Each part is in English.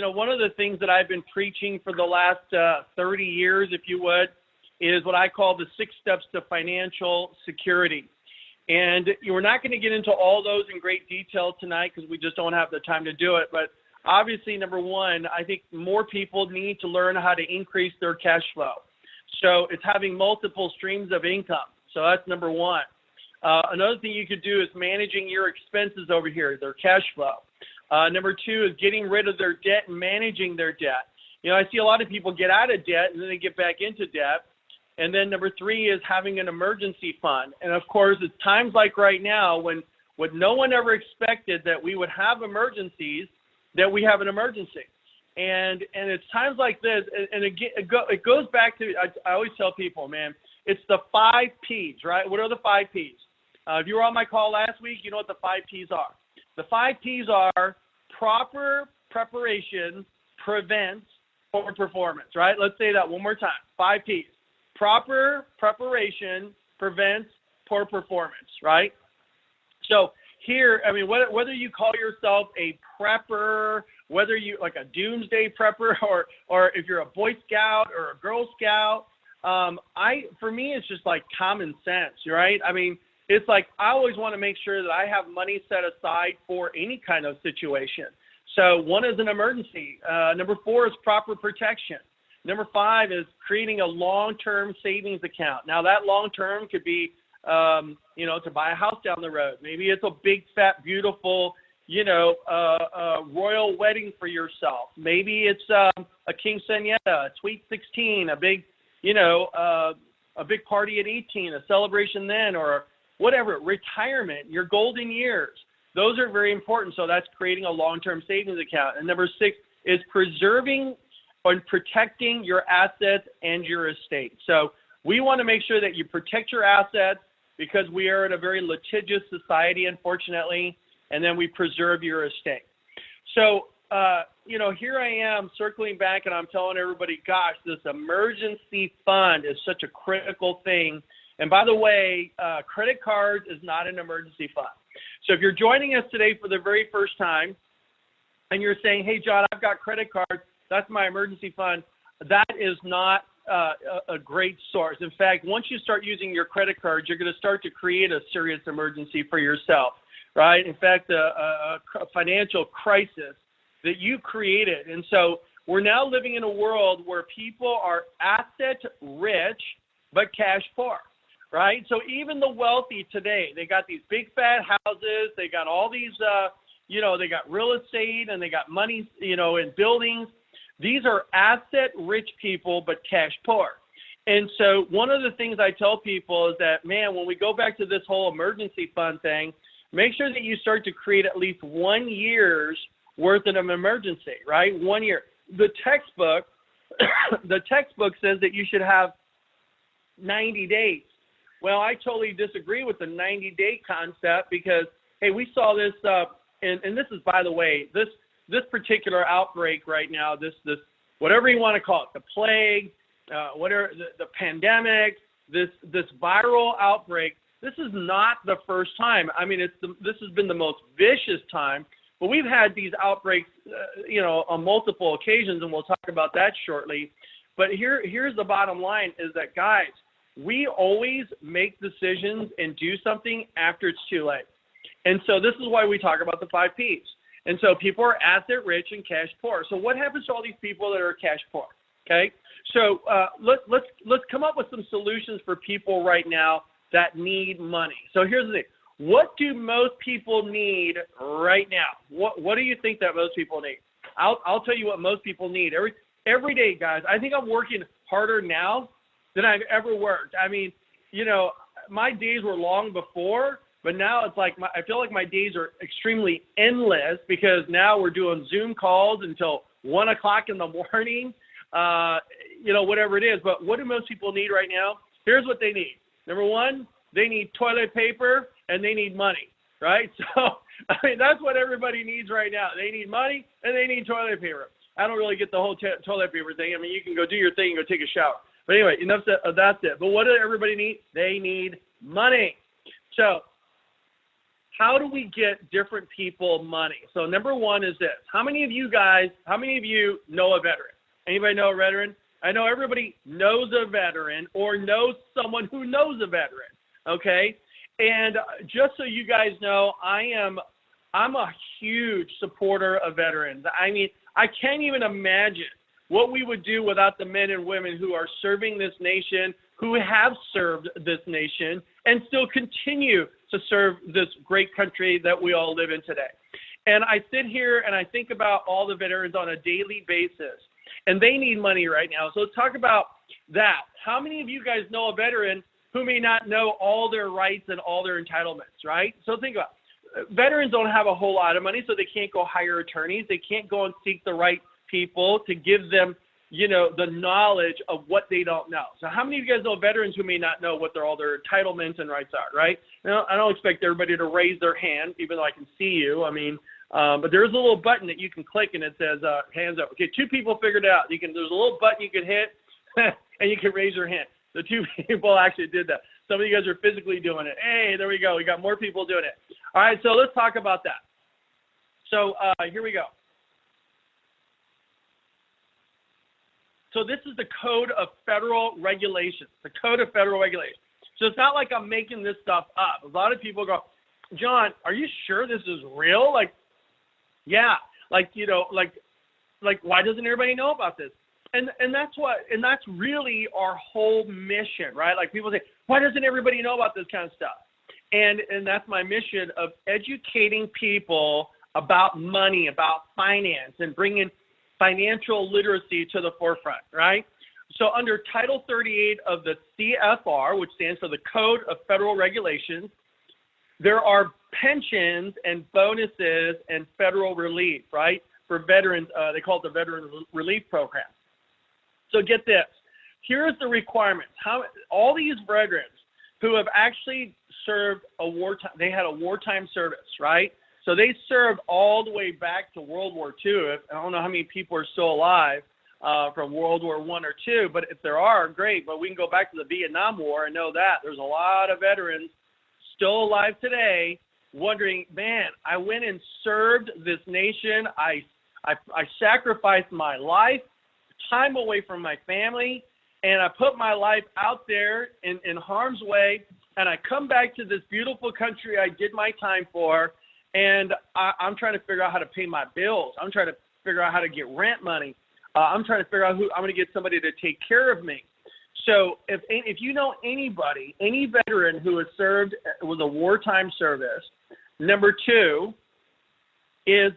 one of the things that I've been preaching for the last 30 years, if you would, is what I call the 6 steps to financial security. And we're not going to get into all those in great detail tonight because we just don't have the time to do it. But obviously, number one, I think more people need to learn how to increase their cash flow. So it's having multiple streams of income. So that's number one. Another thing you could do is managing your expenses over here, their cash flow. Number 2 is getting rid of their debt and managing their debt. I see a lot of people get out of debt and then they get back into debt. And then number 3 is having an emergency fund. And of course, it's times like right now when no one ever expected that we would have emergencies, that we have an emergency. And it's times like this, and it goes back to, I always tell people, man, it's the 5 Ps, right? What are the 5 Ps? If you were on my call last week, you know what the 5 Ps are. The 5 Ps are proper preparation prevents poor performance, right? Let's say that one more time. 5 Ps. Proper preparation prevents poor performance, right? So here, I mean, whether you call yourself a prepper, whether you like a doomsday prepper, or if you're a Boy Scout or a Girl Scout, for me, it's just like common sense, right? I mean, it's like I always want to make sure that I have money set aside for any kind of situation. So 1 is an emergency. Number 4 is proper protection. Number 5 is creating a long-term savings account. Now, that long-term could be, to buy a house down the road. Maybe it's a big, fat, beautiful, royal wedding for yourself. Maybe it's a quinceañera, a sweet 16, a big, a big party at 18, a celebration then, or whatever, retirement, your golden years. Those are very important. So that's creating a long-term savings account. And number 6 is preserving and protecting your assets and your estate. So we want to make sure that you protect your assets because we are in a very litigious society, unfortunately, and then we preserve your estate. So, here I am circling back and I'm telling everybody, gosh, this emergency fund is such a critical thing. And by the way, credit cards is not an emergency fund. So if you're joining us today for the very first time and you're saying, hey, John, I've got credit cards, that's my emergency fund, that is not a great source. In fact, once you start using your credit cards, you're going to start to create a serious emergency for yourself, right? In fact, a financial crisis that you created. And so we're now living in a world where people are asset rich but cash poor, right? So even the wealthy today, they got these big fat houses, they got all these, they got real estate and they got money, in buildings. These are asset-rich people, but cash poor. And so one of the things I tell people is that, man, when we go back to this whole emergency fund thing, make sure that you start to create at least 1 year's worth of an emergency, right? 1 year. The textbook says that you should have 90 days. Well, I totally disagree with the 90-day concept because, hey, we saw this, and this is, by the way, this particular outbreak right now, this whatever you want to call it, the plague, whatever the pandemic, this viral outbreak, this is not the first time. I mean, this has been the most vicious time, but we've had these outbreaks, on multiple occasions, and we'll talk about that shortly. But here's the bottom line: is that, guys, we always make decisions and do something after it's too late, and so this is why we talk about the 5 Ps. And so people are asset rich and cash poor. So what happens to all these people that are cash poor? Okay, so let's come up with some solutions for people right now that need money. So here's the thing: what do most people need right now? What do you think that most people need? I'll tell you what most people need every day, guys. I think I'm working harder now than I've ever worked. I mean, my days were long before. But now it's like I feel like my days are extremely endless because now we're doing Zoom calls until 1 o'clock in the morning, whatever it is. But what do most people need right now? Here's what they need. Number 1, they need toilet paper and they need money, right? So, I mean, that's what everybody needs right now. They need money and they need toilet paper. I don't really get the whole toilet paper thing. I mean, you can go do your thing and go take a shower. But anyway, that's it. But what does everybody need? They need money. So, how do we get different people money? So number one is this. How many of you know a veteran? Anybody know a veteran? I know everybody knows a veteran or knows someone who knows a veteran, okay? And just so you guys know, I'm a huge supporter of veterans. I mean, I can't even imagine what we would do without the men and women who are serving this nation, who have served this nation, and still continue to serve this great country that we all live in today. And I sit here and I think about all the veterans on a daily basis, and they need money right now. So let's talk about that. How many of you guys know a veteran who may not know all their rights and all their entitlements, right? So think about it. Veterans don't have a whole lot of money, so they can't go hire attorneys. They can't go and seek the right people to give them, you know, the knowledge of what they don't know. So how many of you guys know veterans who may not know what all their entitlements and rights are, right? Now, I don't expect everybody to raise their hand, even though I can see you. I mean, but there's a little button that you can click, and it says hands up. Okay, 2 people figured it out. There's a little button you can hit, and you can raise your hand. The 2 people actually did that. Some of you guys are physically doing it. Hey, there we go. We got more people doing it. All right, so let's talk about that. So here we go. So this is the Code of Federal Regulations, the Code of Federal Regulations. So it's not like I'm making this stuff up. A lot of people go, John, are you sure this is real? Like, yeah, like, you know, like why doesn't everybody know about this? And that's really our whole mission, right? Like people say, why doesn't everybody know about this kind of stuff? And that's my mission of educating people about money, about finance, and bringing financial literacy to the forefront, right? So under Title 38 of the CFR, which stands for the Code of Federal Regulations, there are pensions and bonuses and federal relief, right? For veterans, they call it the Veteran Relief Program. So get this. Here's the requirements. All these veterans who have actually served they had a wartime service, right? So they served all the way back to World War II. I don't know how many people are still alive from World War I or II, but if there are, great. But we can go back to the Vietnam War and know that. There's a lot of veterans still alive today wondering, man, I went and served this nation. I sacrificed my life, time away from my family, and I put my life out there in harm's way, and I come back to this beautiful country I did my time for, and I'm trying to figure out how to pay my bills. I'm trying to figure out how to get rent money. I'm trying to figure out who I'm going to get somebody to take care of me. So if you know anybody, any veteran who has served with a wartime service, number 2 is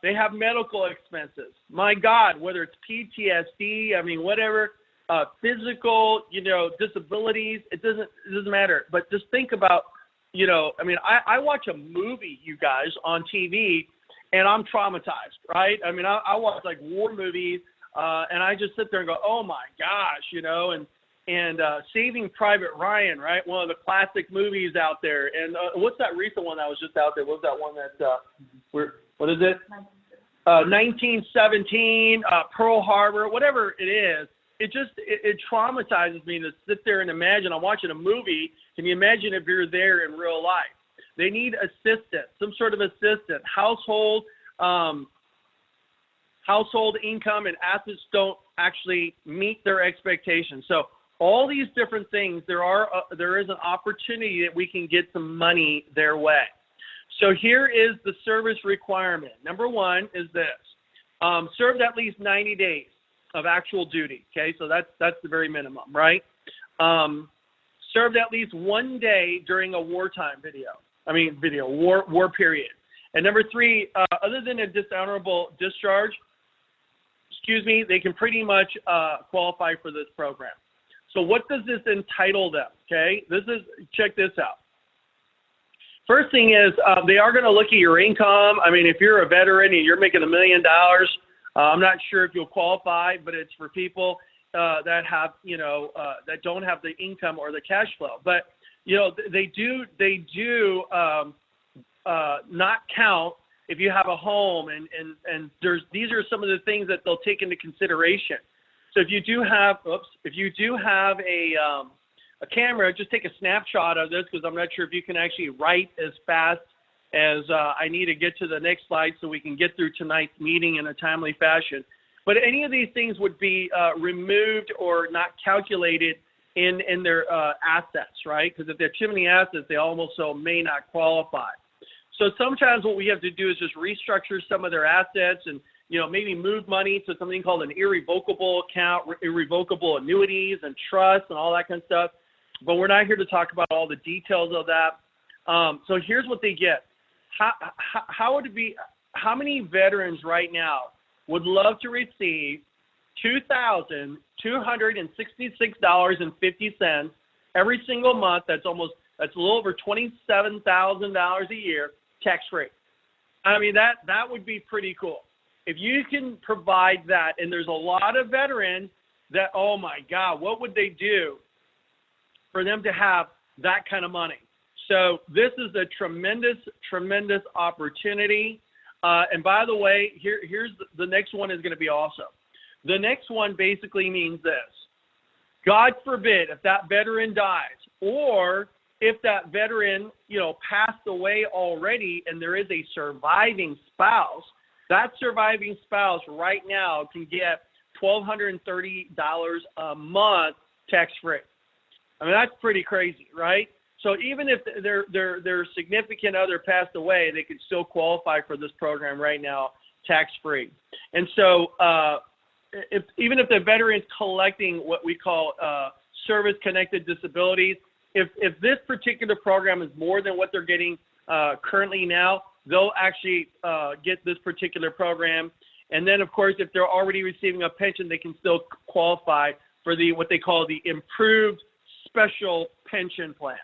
they have medical expenses. My God, whether it's PTSD, I mean, whatever, physical, you know, disabilities, it doesn't matter. But just think about, you know, I mean, I watch a movie, you guys, on TV, and I'm traumatized, right? I mean, I watch like war movies, and I just sit there and go, oh my gosh, you know, and Saving Private Ryan, right? One of the classic movies out there. And what's that recent one that was just out there? What was that one that what is it? 1917, Pearl Harbor, whatever it is. It traumatizes me to sit there and imagine. I'm watching a movie. Can you imagine if you're there in real life? They need assistance, some sort of assistance. Household income and assets don't actually meet their expectations. So all these different things, there is an opportunity that we can get some money their way. So here is the service requirement. Number 1 is this: served at least 90 days of actual duty. Okay, so that's the very minimum, right? Served at least 1 day during a wartime war period. And number 3, other than a dishonorable discharge, they can pretty much qualify for this program. So what does this entitle them? Okay, check this out. First thing is they are going to look at your income. I mean, if you're a veteran and you're making $1 million, I'm not sure if you'll qualify, but it's for people that have, that don't have the income or the cash flow. But they do not count if you have a home, and these are some of the things that they'll take into consideration. So if you do have a camera, just take a snapshot of this, because I'm not sure if you can actually write as fast as I need to get to the next slide so we can get through tonight's meeting in a timely fashion. But any of these things would be removed or not calculated in their assets, right? Because if they're too many assets, they almost may not qualify. So sometimes what we have to do is just restructure some of their assets and, maybe move money to something called an irrevocable account, irrevocable annuities and trusts and all that kind of stuff. But we're not here to talk about all the details of that. So here's what they get. How would it be? How many veterans right now would love to receive $2,266.50 every single month? That's a little over $27,000 a year, tax-free. I mean, that would be pretty cool. If you can provide that, and there's a lot of veterans that, oh my God, what would they do for them to have that kind of money? So this is a tremendous, tremendous opportunity. And by the way, here's the next one is going to be awesome. The next one basically means this. God forbid if that veteran dies, or if that veteran, passed away already and there is a surviving spouse, that surviving spouse right now can get $1,230 a month tax-free. I mean, that's pretty crazy, right? So even if their significant other passed away, they could still qualify for this program right now, tax-free. And so even if the veteran's collecting what we call service-connected disabilities, if this particular program is more than what they're getting currently now, they'll actually get this particular program. And then, of course, if they're already receiving a pension, they can still qualify for what they call the improved special pension plan.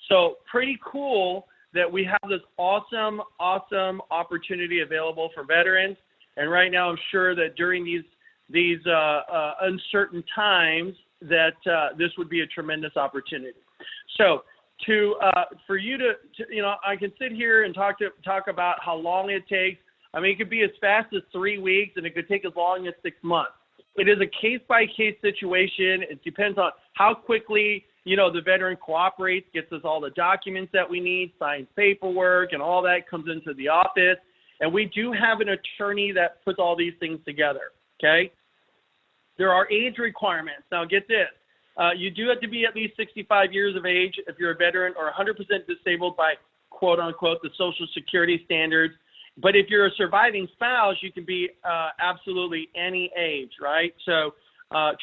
So pretty cool that we have this awesome, awesome opportunity available for veterans. And right now, I'm sure that during these uncertain times that this would be a tremendous opportunity. So for you to I can sit here and talk about how long it takes. I mean, it could be as fast as 3 weeks, and it could take as long as 6 months. It is a case-by-case situation. It depends on how quickly, the veteran cooperates, gets us all the documents that we need, signs paperwork, and all that comes into the office. And we do have an attorney that puts all these things together, okay? There are age requirements. Now, get this. You do have to be at least 65 years of age if you're a veteran, or 100% disabled by, quote-unquote, the Social Security standards. But if you're a surviving spouse, you can be absolutely any age, right? So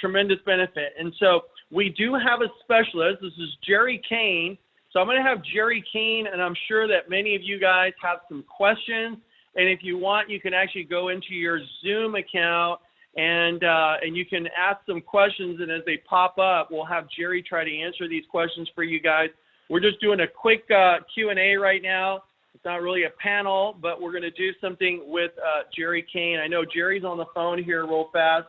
tremendous benefit. And so we do have a specialist. This is Jerry Kane. So I'm going to have Jerry Kane, and I'm sure that many of you guys have some questions. And if you want, you can actually go into your Zoom account and you can ask some questions. And as they pop up, we'll have Jerry try to answer these questions for you guys. We're just doing a quick Q&A right now. It's not really a panel, but we're going to do something with Jerry Kane. I know Jerry's on the phone here real fast.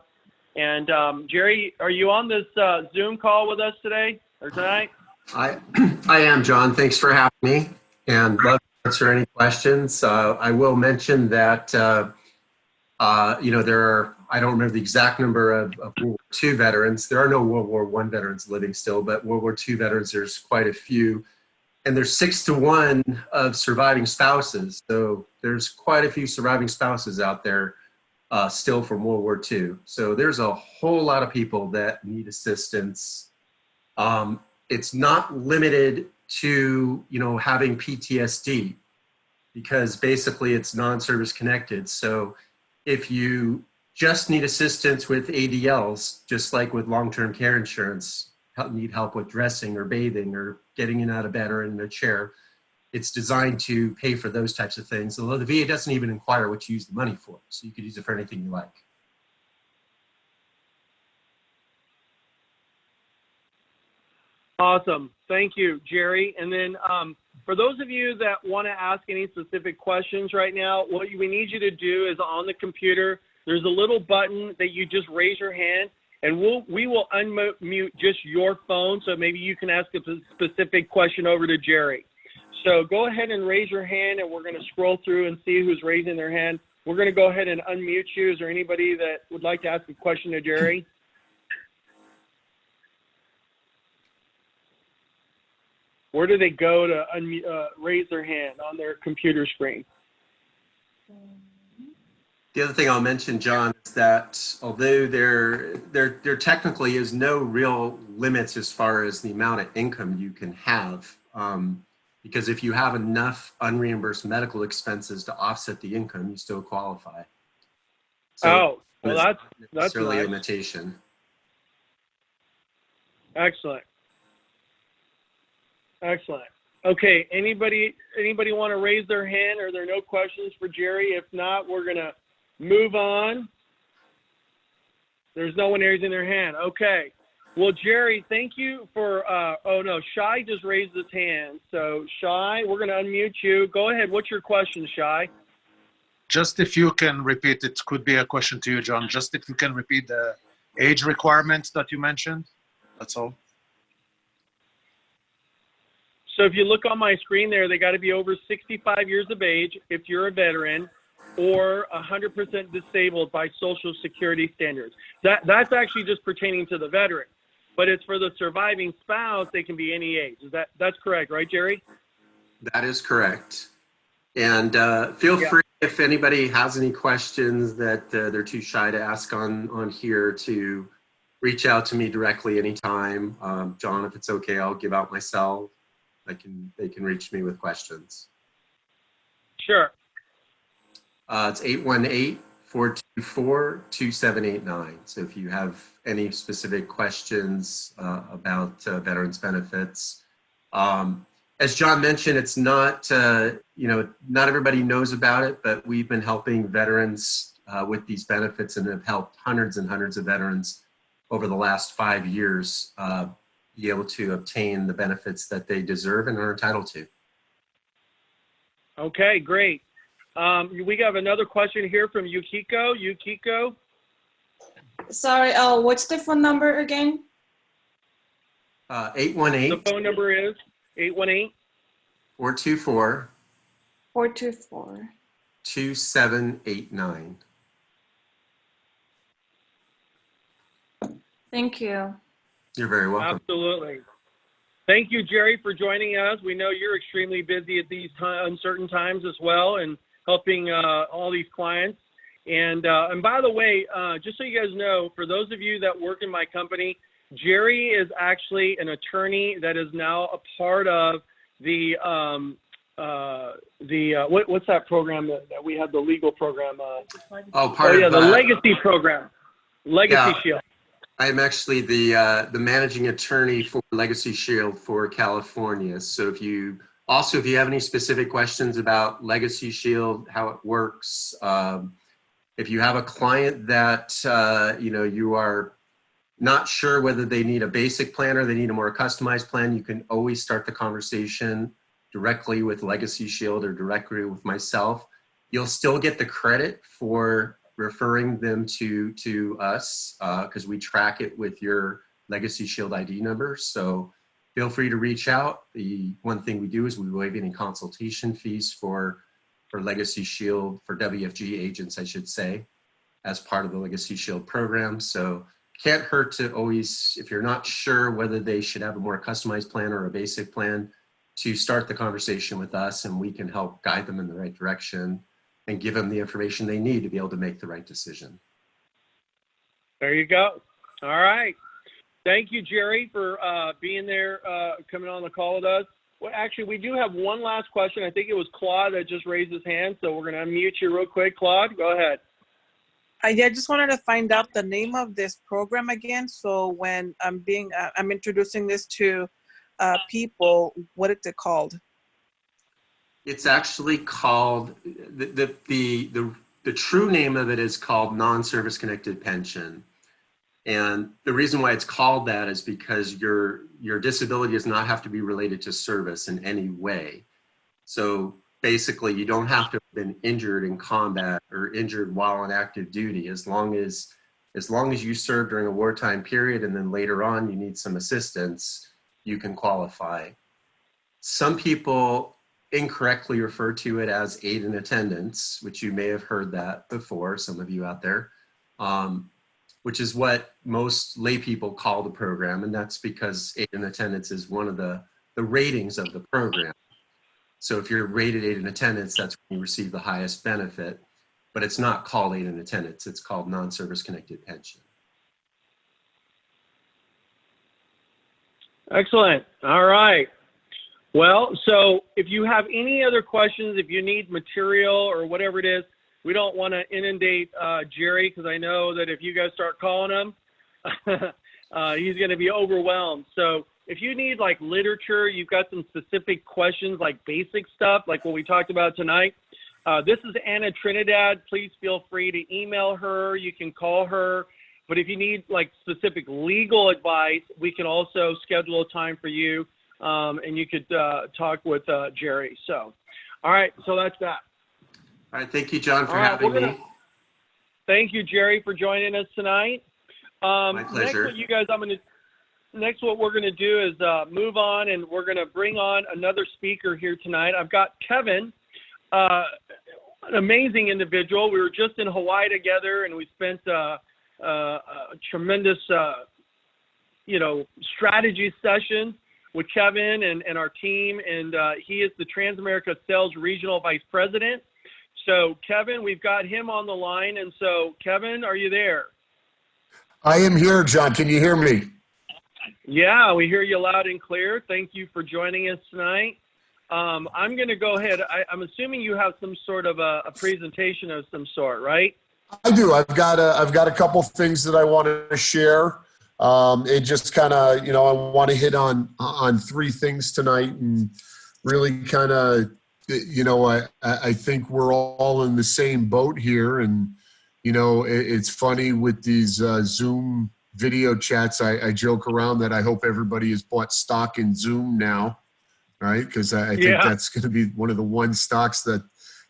And Jerry, are you on this Zoom call with us today or tonight? I am, John. Thanks for having me, and love to answer any questions. I will mention that, there are, I don't remember the exact number of World War II veterans. There are no World War I veterans living still, but World War II veterans, there's quite a few. And there's 6 to 1 of surviving spouses. So there's quite a few surviving spouses out there still from World War II. So there's a whole lot of people that need assistance. It's not limited to, having PTSD, because basically it's non-service connected. So if you just need assistance with ADLs, just like with long-term care insurance, need help with dressing or bathing or getting in and out of bed or in a chair, it's designed to pay for those types of things. Although the VA doesn't even inquire what you use the money for. So you could use it for anything you like. Awesome. Thank you, Jerry. And then for those of you that want to ask any specific questions right now, what we need you to do is on the computer, there's a little button that you just raise your hand, and we will unmute just your phone, so maybe you can ask a specific question over to Jerry. So go ahead and raise your hand, and we're going to scroll through and see who's raising their hand. We're going to go ahead and unmute you. Is there anybody that would like to ask a question to Jerry? Where do they go to raise their hand on their computer screen? The other thing I'll mention, John, is that although there technically is no real limits as far as the amount of income you can have, because if you have enough unreimbursed medical expenses to offset the income, you still qualify. So well, that's necessarily nice. a limitation. Excellent. Excellent. Okay, anybody want to raise their hand? Are there no questions for Jerry? If not, we're going to move on. There's no one raising their hand. Okay. Well, Jerry, thank you for, oh no, Shai just raised his hand. So Shai, we're going to unmute you. Go ahead. What's your question, Shai? Just if you can repeat, it could be a question to you, John. Just if you can repeat the age requirements that you mentioned, that's all. So if you look on my screen there, they got to be over 65 years of age if you're a veteran, or 100% disabled by Social Security standards. That's actually just pertaining to the veteran, but it's for the surviving spouse. They can be any age. That's correct, right, Jerry? That is correct. And feel free, if anybody has any questions that they're too shy to ask on here, to reach out to me directly anytime. John, if it's okay, I'll give out my cell. They can reach me with questions. Sure. It's 818-424-2789. So if you have any specific questions about veterans benefits, as John mentioned, it's not, not everybody knows about it, but we've been helping veterans with these benefits and have helped hundreds and hundreds of veterans over the last 5 years be able to obtain the benefits that they deserve and are entitled to. Okay, great. We have another question here from Yukiko. Yukiko? Sorry, what's the phone number again? 818. The phone number is 818 424 424 2789. Thank you. You're very welcome. Absolutely. Thank you, Jerry, for joining us. We know you're extremely busy at these uncertain times as well, and helping all these clients. And by the way, just so you guys know, for those of you that work in my company, Jerry is actually an attorney that is now a part of the what's that program that we have, the legal program? The Legacy program, Legacy Shield. I'm actually the managing attorney for Legacy Shield for California. So if you have any specific questions about Legacy Shield, how it works, if you have a client that you are not sure whether they need a basic plan or they need a more customized plan, you can always start the conversation directly with Legacy Shield or directly with myself. You'll still get the credit for referring them to us because we track it with your Legacy Shield ID number. So feel free to reach out. The one thing we do is we waive any consultation fees for Legacy Shield, for WFG agents, I should say, as part of the Legacy Shield program. So can't hurt to always, if you're not sure whether they should have a more customized plan or a basic plan, to start the conversation with us, and we can help guide them in the right direction and give them the information they need to be able to make the right decision. There you go. All right. Thank you, Jerry, for being there, coming on the call with us. Well, actually, we do have one last question. I think it was Claude that just raised his hand, so we're going to unmute you real quick. Claude, go ahead. I just wanted to find out the name of this program again. So when I'm introducing this to people, what is it called? It's actually called, the true name of it is called non-service connected pension. And the reason why it's called that is because your disability does not have to be related to service in any way. So basically you don't have to have been injured in combat or injured while on active duty. As long as you serve during a wartime period and then later on you need some assistance, you can qualify. Some people incorrectly refer to it as aid and attendance, which you may have heard that before, some of you out there, which is what most lay people call the program. And that's because aid and attendance is one of the the ratings of the program. So if you're rated aid in attendance, that's when you receive the highest benefit, but it's not called aid in attendance. It's called non-service connected pension. Excellent. All right. Well, so if you have any other questions, if you need material or whatever it is, we don't want to inundate Jerry, because I know that if you guys start calling him, he's going to be overwhelmed. So if you need like literature, you've got some specific questions like basic stuff, like what we talked about tonight. This is Anna Trinidad. Please feel free to email her. You can call her. But if you need like specific legal advice, we can also schedule a time for you, and you could talk with Jerry. So, all right, so that's that. All right, thank you, John, for having me. Thank you, Jerry, for joining us tonight. My pleasure. Next, what we're gonna do is move on, and we're gonna bring on another speaker here tonight. I've got Kevin, an amazing individual. We were just in Hawaii together, and we spent a tremendous, strategy session with Kevin and our team, and he is the Transamerica Sales Regional Vice President. So, Kevin, we've got him on the line, and so, Kevin, are you there? I am here, John. Can you hear me? Yeah, we hear you loud and clear. Thank you for joining us tonight. I'm going to go ahead. I'm assuming you have some sort of a presentation of some sort, right? I do. I've got a couple things that I want to share. It just kind of, I want to hit on three things tonight, and really kind of, I think we're all in the same boat here. And, it's funny with these Zoom video chats. I joke around that I hope everybody has bought stock in Zoom now, right? Because I think that's going to be one of the stocks that's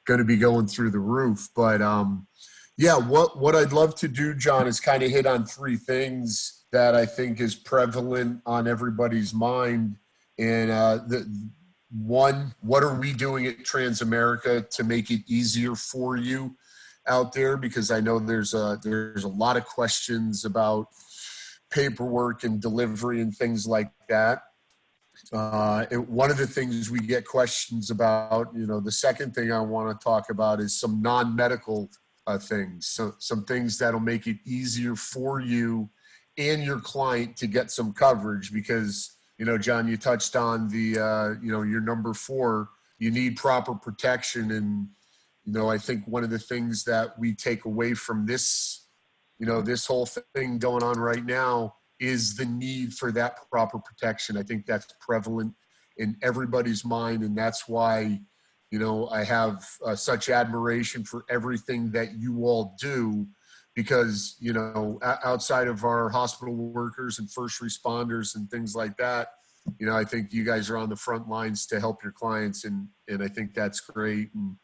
going to be going through the roof. But, what I'd love to do, John, is kind of hit on three things that I think is prevalent on everybody's mind. And one, what are we doing at Transamerica to make it easier for you out there? Because I know there's a lot of questions about paperwork and delivery and things like that. And one of the things we get questions about, the second thing I want to talk about is some non-medical things. So some things that'll make it easier for you and your client to get some coverage, because, John, you touched on the, your number 4, you need proper protection. And, I think one of the things that we take away from this, this whole thing going on right now is the need for that proper protection. I think that's prevalent in everybody's mind. And that's why, I have such admiration for everything that you all do, because, outside of our hospital workers and first responders and things like that, I think you guys are on the front lines to help your clients. And I think that's great. And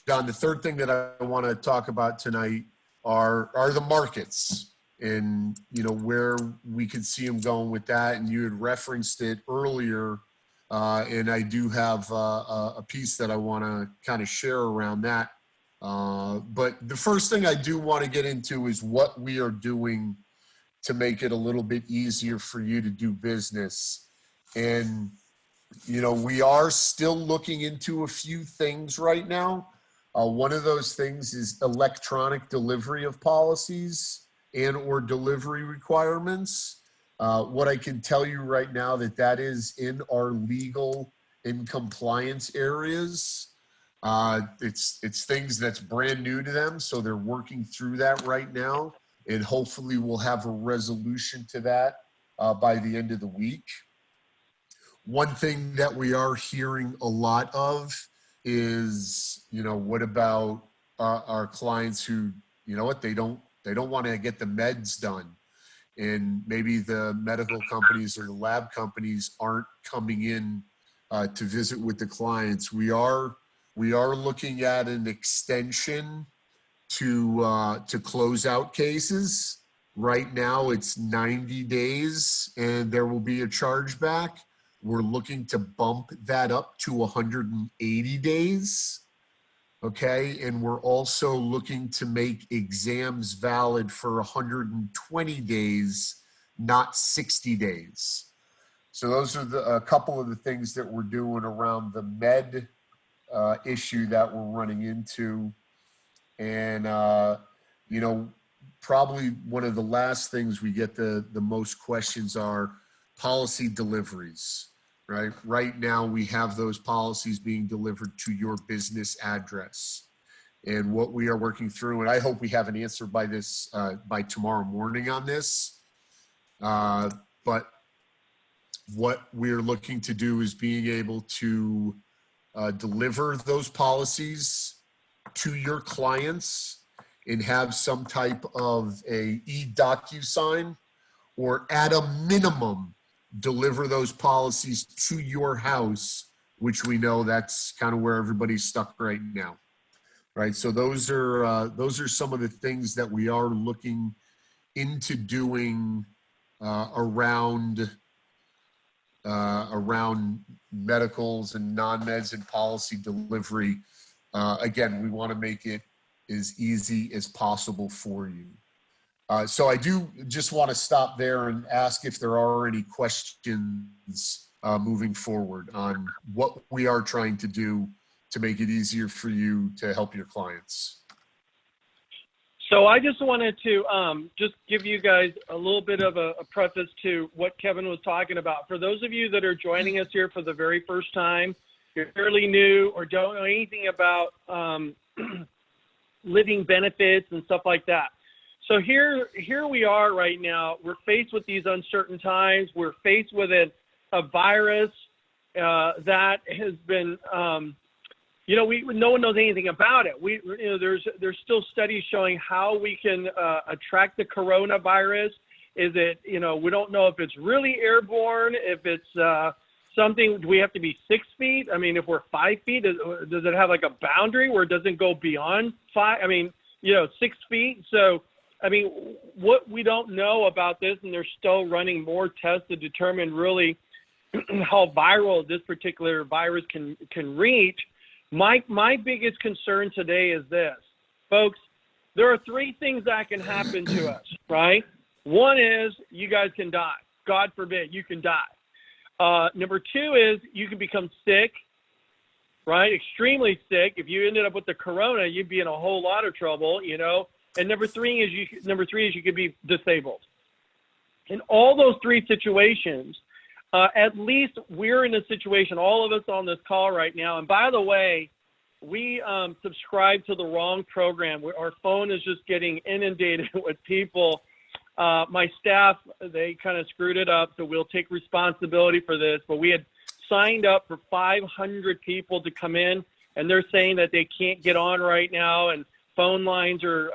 John, the third thing that I want to talk about tonight are the markets, and, where we could see them going with that. And you had referenced it earlier. And I do have a piece that I want to kind of share around that. But the first thing I do want to get into is what we are doing to make it a little bit easier for you to do business. And, we are still looking into a few things right now. One of those things is electronic delivery of policies and or delivery requirements. What I can tell you right now that is in our legal and compliance areas. It's things that's brand new to them, so they're working through that right now, and hopefully we'll have a resolution to that by the end of the week. One thing that we are hearing a lot of is, what about our clients who, they don't want to get the meds done. And maybe the medical companies or the lab companies aren't coming in to visit with the clients. We are looking at an extension to close out cases. Right now it's 90 days and there will be a chargeback. We're looking to bump that up to 180 days. Okay, and we're also looking to make exams valid for 120 days, not 60 days. So those are a couple of the things that we're doing around the med issue that we're running into. And, probably one of the last things we get the most questions are policy deliveries, right? Right now we have those policies being delivered to your business address. And what we are working through, and I hope we have an answer by by tomorrow morning on this, but what we're looking to do is being able to deliver those policies to your clients and have some type of a e-DocuSign, or at a minimum, deliver those policies to your house, which we know that's kind of where everybody's stuck right now, right? So those are some of the things that we are looking into doing around medicals and non-meds and policy delivery. Again, we want to make it as easy as possible for you. So I do just want to stop there and ask if there are any questions moving forward on what we are trying to do to make it easier for you to help your clients. So I just wanted to just give you guys a little bit of a preface to what Kevin was talking about. For those of you that are joining us here for the very first time, you're fairly new or don't know anything about living benefits and stuff like that. So here we are right now. We're faced with these uncertain times. We're faced with a virus that has been, no one knows anything about it. There's still studies showing how we can attract the coronavirus. Is it, we don't know if it's really airborne, if it's something, do we have to be 6 feet? I mean, if we're 5 feet, does it have like a boundary where it doesn't go beyond 6 feet? So, what we don't know about this, and they're still running more tests to determine really how viral this particular virus can reach. My biggest concern today is this, folks. There are 3 things that can happen to us, right? One is you guys can die. God forbid, you can die. Number 2 is you can become sick, right? Extremely sick. If you ended up with the corona, you'd be in a whole lot of trouble, And number 3 is you could be disabled. In all those 3 situations, at least we're in a situation, all of us on this call right now. And by the way, we subscribe to the wrong program. Our phone is just getting inundated with people. My staff, they kind of screwed it up, so we'll take responsibility for this. But we had signed up for 500 people to come in, and they're saying that they can't get on right now, and phone lines are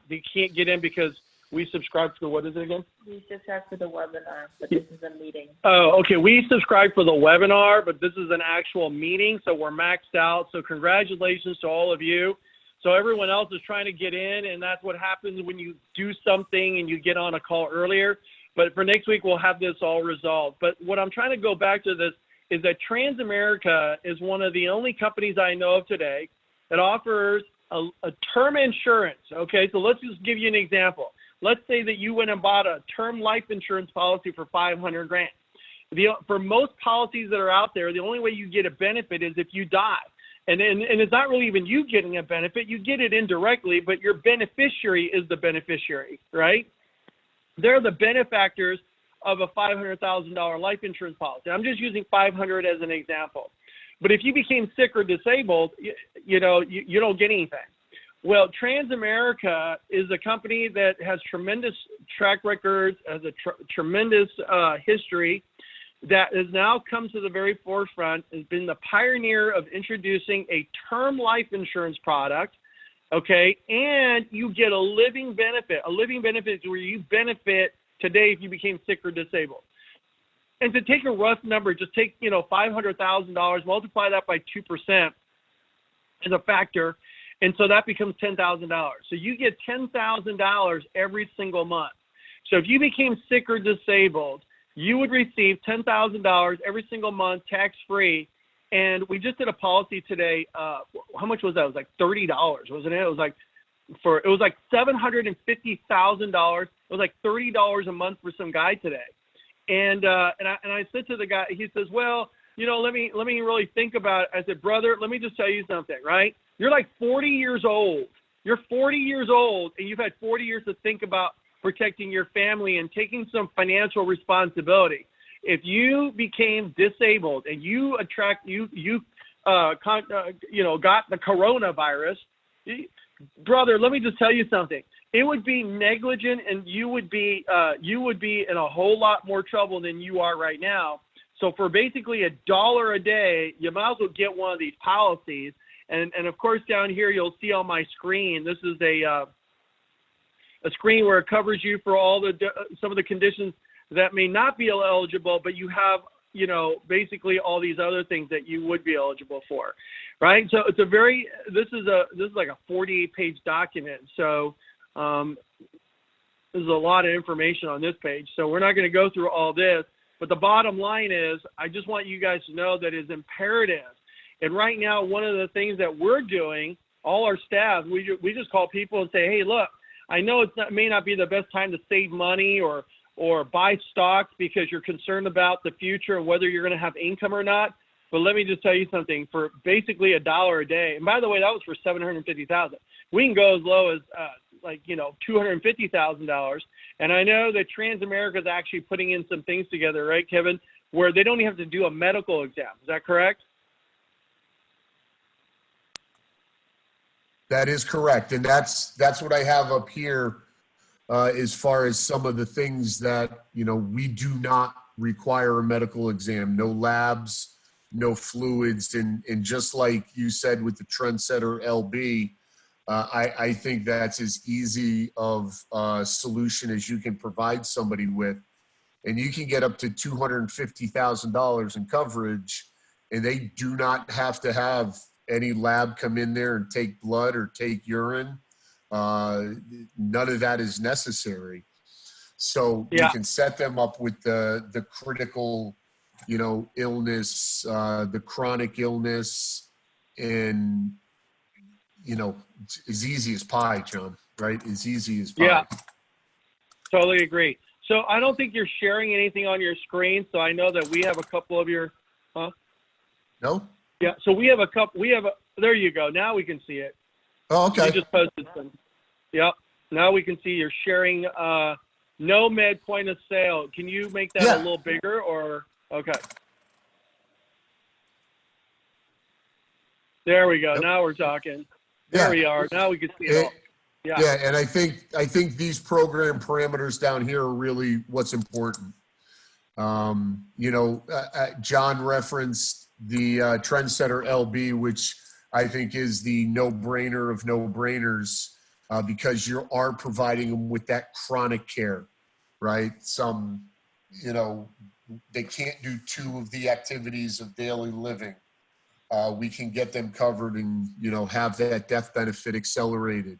they can't get in because we subscribe to, what is it again? We subscribe for the webinar, but this is a meeting. Oh, okay. We subscribe for the webinar, but this is an actual meeting, so we're maxed out. So congratulations to all of you. So everyone else is trying to get in, and that's what happens when you do something and you get on a call earlier. But for next week, we'll have this all resolved. But what I'm trying to go back to this is that Transamerica is one of the only companies I know of today that offers a term insurance. Okay, so let's just give you an example. Let's say that you went and bought a term life insurance policy for $500,000. For most policies that are out there, the only way you get a benefit is if you die. And it's not really even you getting a benefit. You get it indirectly, but your beneficiary is the beneficiary, right? They're the benefactors of a $500,000 life insurance policy. I'm just using 500 as an example. But if you became sick or disabled, you don't get anything. Well, Transamerica is a company that has tremendous track records, has a tremendous history, that has now come to the very forefront, has been the pioneer of introducing a term life insurance product, okay? And you get a living benefit. A living benefit is where you benefit today if you became sick or disabled. And to take a rough number, just take, $500,000, multiply that by 2% as a factor, and so that becomes $10,000. So you get $10,000 every single month. So if you became sick or disabled, you would receive $10,000 every single month, tax-free. And we just did a policy today. How much was that? It was like $30, wasn't it? It was like $750,000. It was like $30 a month for some guy today. And I said to the guy, he says, well, let me really think about it. I said, brother, let me just tell you something, right? You're like 40 years old. You're 40 years old, and you've had 40 years to think about protecting your family and taking some financial responsibility. If you became disabled and you got the coronavirus, brother, let me just tell you something. It would be negligent, and you would be in a whole lot more trouble than you are right now. So for basically $1 a day, you might as well get one of these policies. And of course, down here you'll see on my screen, this is a screen where it covers you for all some of the conditions that may not be eligible, but you have basically all these other things that you would be eligible for, right? So it's this is like a 48-page document. So there's a lot of information on this page. So we're not going to go through all this, but the bottom line is, I just want you guys to know that it's imperative. And right now, one of the things that we're doing, all our staff, we just call people and say, hey, look, I know may not be the best time to save money or buy stocks because you're concerned about the future and whether you're going to have income or not. But let me just tell you something. For basically $1 a day, and by the way, that was for $750,000. We can go as low as $250,000. And I know that Transamerica is actually putting in some things together, right, Kevin, where they don't even have to do a medical exam. Is that correct? That is correct. And that's what I have up here as far as some of the things that, we do not require a medical exam, no labs, no fluids. And just like you said with the Trendsetter LB, I think that's as easy of a solution as you can provide somebody with. And you can get up to $250,000 in coverage, and they do not have to have any lab come in there and take blood or take urine. None of that is necessary. So you can set them up with the critical, illness, the chronic illness, and, as easy as pie, John, right? As easy as pie. Yeah, totally agree. So I don't think you're sharing anything on your screen. So I know that we have a couple of your, No? Yeah, so we have a couple. There you go. Now we can see it. Oh, okay. You just posted some. Yep. Now we can see you're sharing no med point of sale. Can you make that a little bigger or okay? There we go. Yep. Now we're talking. There we are. Now we can see it all. Yeah, and I think these program parameters down here are really what's important. John referenced the Trendsetter LB, which I think is the no-brainer of no-brainers because you are providing them with that chronic care, right? Some, they can't do 2 of the activities of daily living. We can get them covered and, have that death benefit accelerated.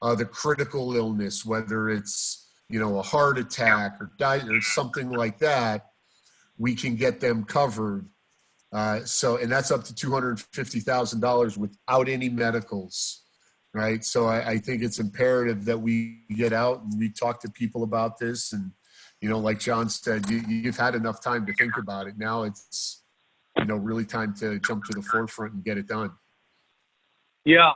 The critical illness, whether it's, a heart attack or or something like that, we can get them covered. And that's up to $250,000 without any medicals, right? So I think it's imperative that we get out and we talk to people about this. And, like John said, you've had enough time to think about it. Now it's, really time to jump to the forefront and get it done. Yeah,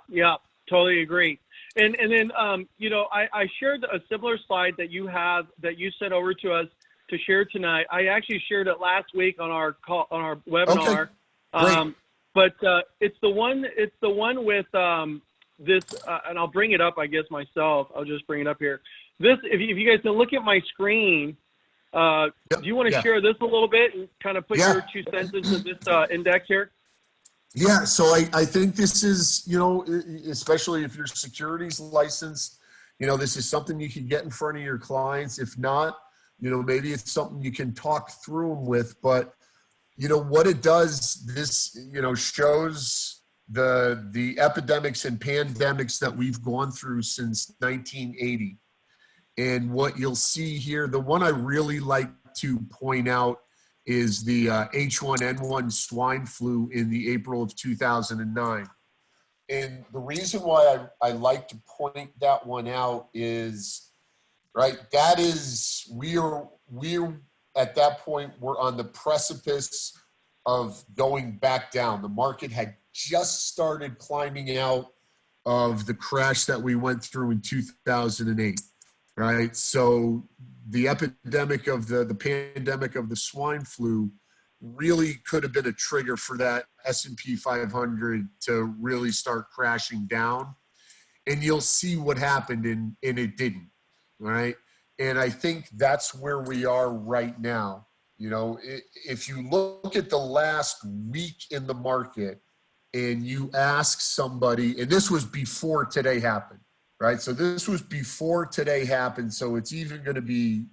totally agree. And then, I shared a similar slide that you sent over to us to share tonight. I actually shared it last week on our webinar. Okay. But it's the one with this, and I'll bring it up, I guess, myself. I'll just bring it up here. This, if you guys can look at my screen, do you want to share this a little bit and kind of put your 2 cents into this index here? Yeah, so I think this is, especially if you're securities licensed, this is something you can get in front of your clients. If not, maybe it's something you can talk through them with. But, what it does, this, shows the epidemics and pandemics that we've gone through since 1980. And what you'll see here, the one I really like to point out is the H1N1 swine flu in the April of 2009. And the reason why I like to point that one out is, right, that is, we're at that point were on the precipice of going back down. The market had just started climbing out of the crash that we went through in 2008, right? So the epidemic of the pandemic of the swine flu really could have been a trigger for that S&P 500 to really start crashing down. And you'll see what happened, and it didn't, right? And I think that's where we are right now. You know, if you look at the last week in the market and you ask somebody, and this was before today happened, right? So this was before today happened, so it's even going to be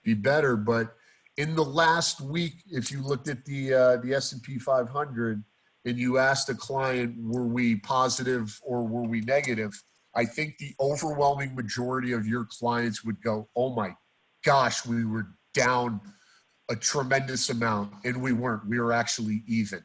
better. But in the last week, if you looked at the S&P 500 and you asked a client, were we positive or were we negative? I think the overwhelming majority of your clients would go, oh my gosh, we were down a tremendous amount, and we weren't. We were actually even.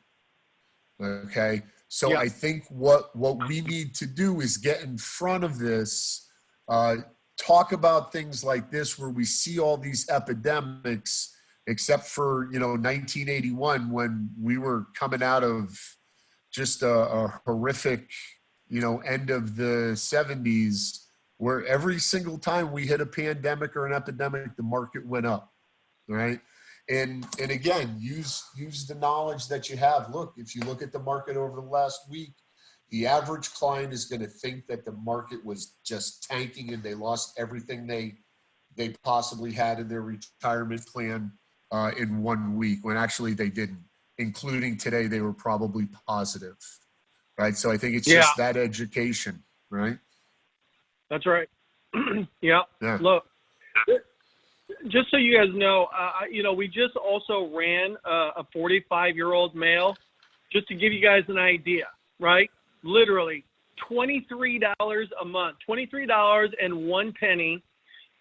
Okay. So Yeah. I think what we need to do is get in front of this, talk about things like this where we see all these epidemics, except for, 1981 when we were coming out of just a horrific, end of the 70s, where every single time we hit a pandemic or an epidemic, the market went up, right? And again, use the knowledge that you have. Look, if you look at the market over the last week, the average client is going to think that the market was just tanking and they lost everything they possibly had in their retirement plan in 1 week, when actually they didn't. Including today, they were probably positive, right? So I think it's just that education, right? That's right. Yeah. Look, just so you guys know, we just also ran a 45-year-old male, just to give you guys an idea, right? Literally $23 a month, $23.01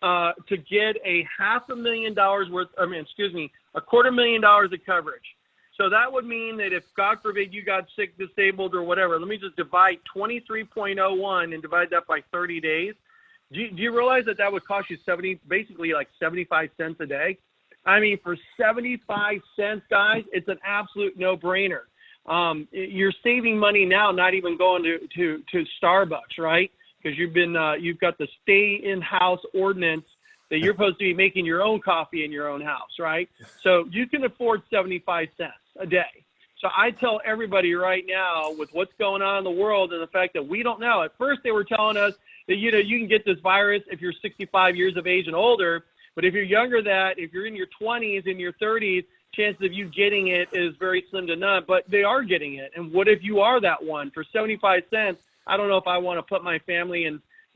to get $500,000 worth. $250,000 of coverage. So that would mean that if, God forbid, you got sick, disabled, or whatever, let me just divide 23.01 and divide that by 30 days. Do you realize that would cost you basically like 75 cents a day? I mean, for 75 cents, guys, it's an absolute no-brainer. You're saving money now, not even going to Starbucks, right? Because you've got the stay in-house ordinance that you're supposed to be making your own coffee in your own house, right? So you can afford 75 cents a day. So I tell everybody right now, with what's going on in the world and the fact that we don't know. At first they were telling us that, you can get this virus if you're 65 years of age and older. But if you're younger than that, if you're in your 20s, in your 30s, chances of you getting it is very slim to none. But they are getting it. And what if you are that one? For 75 cents, I don't know if I want to put my family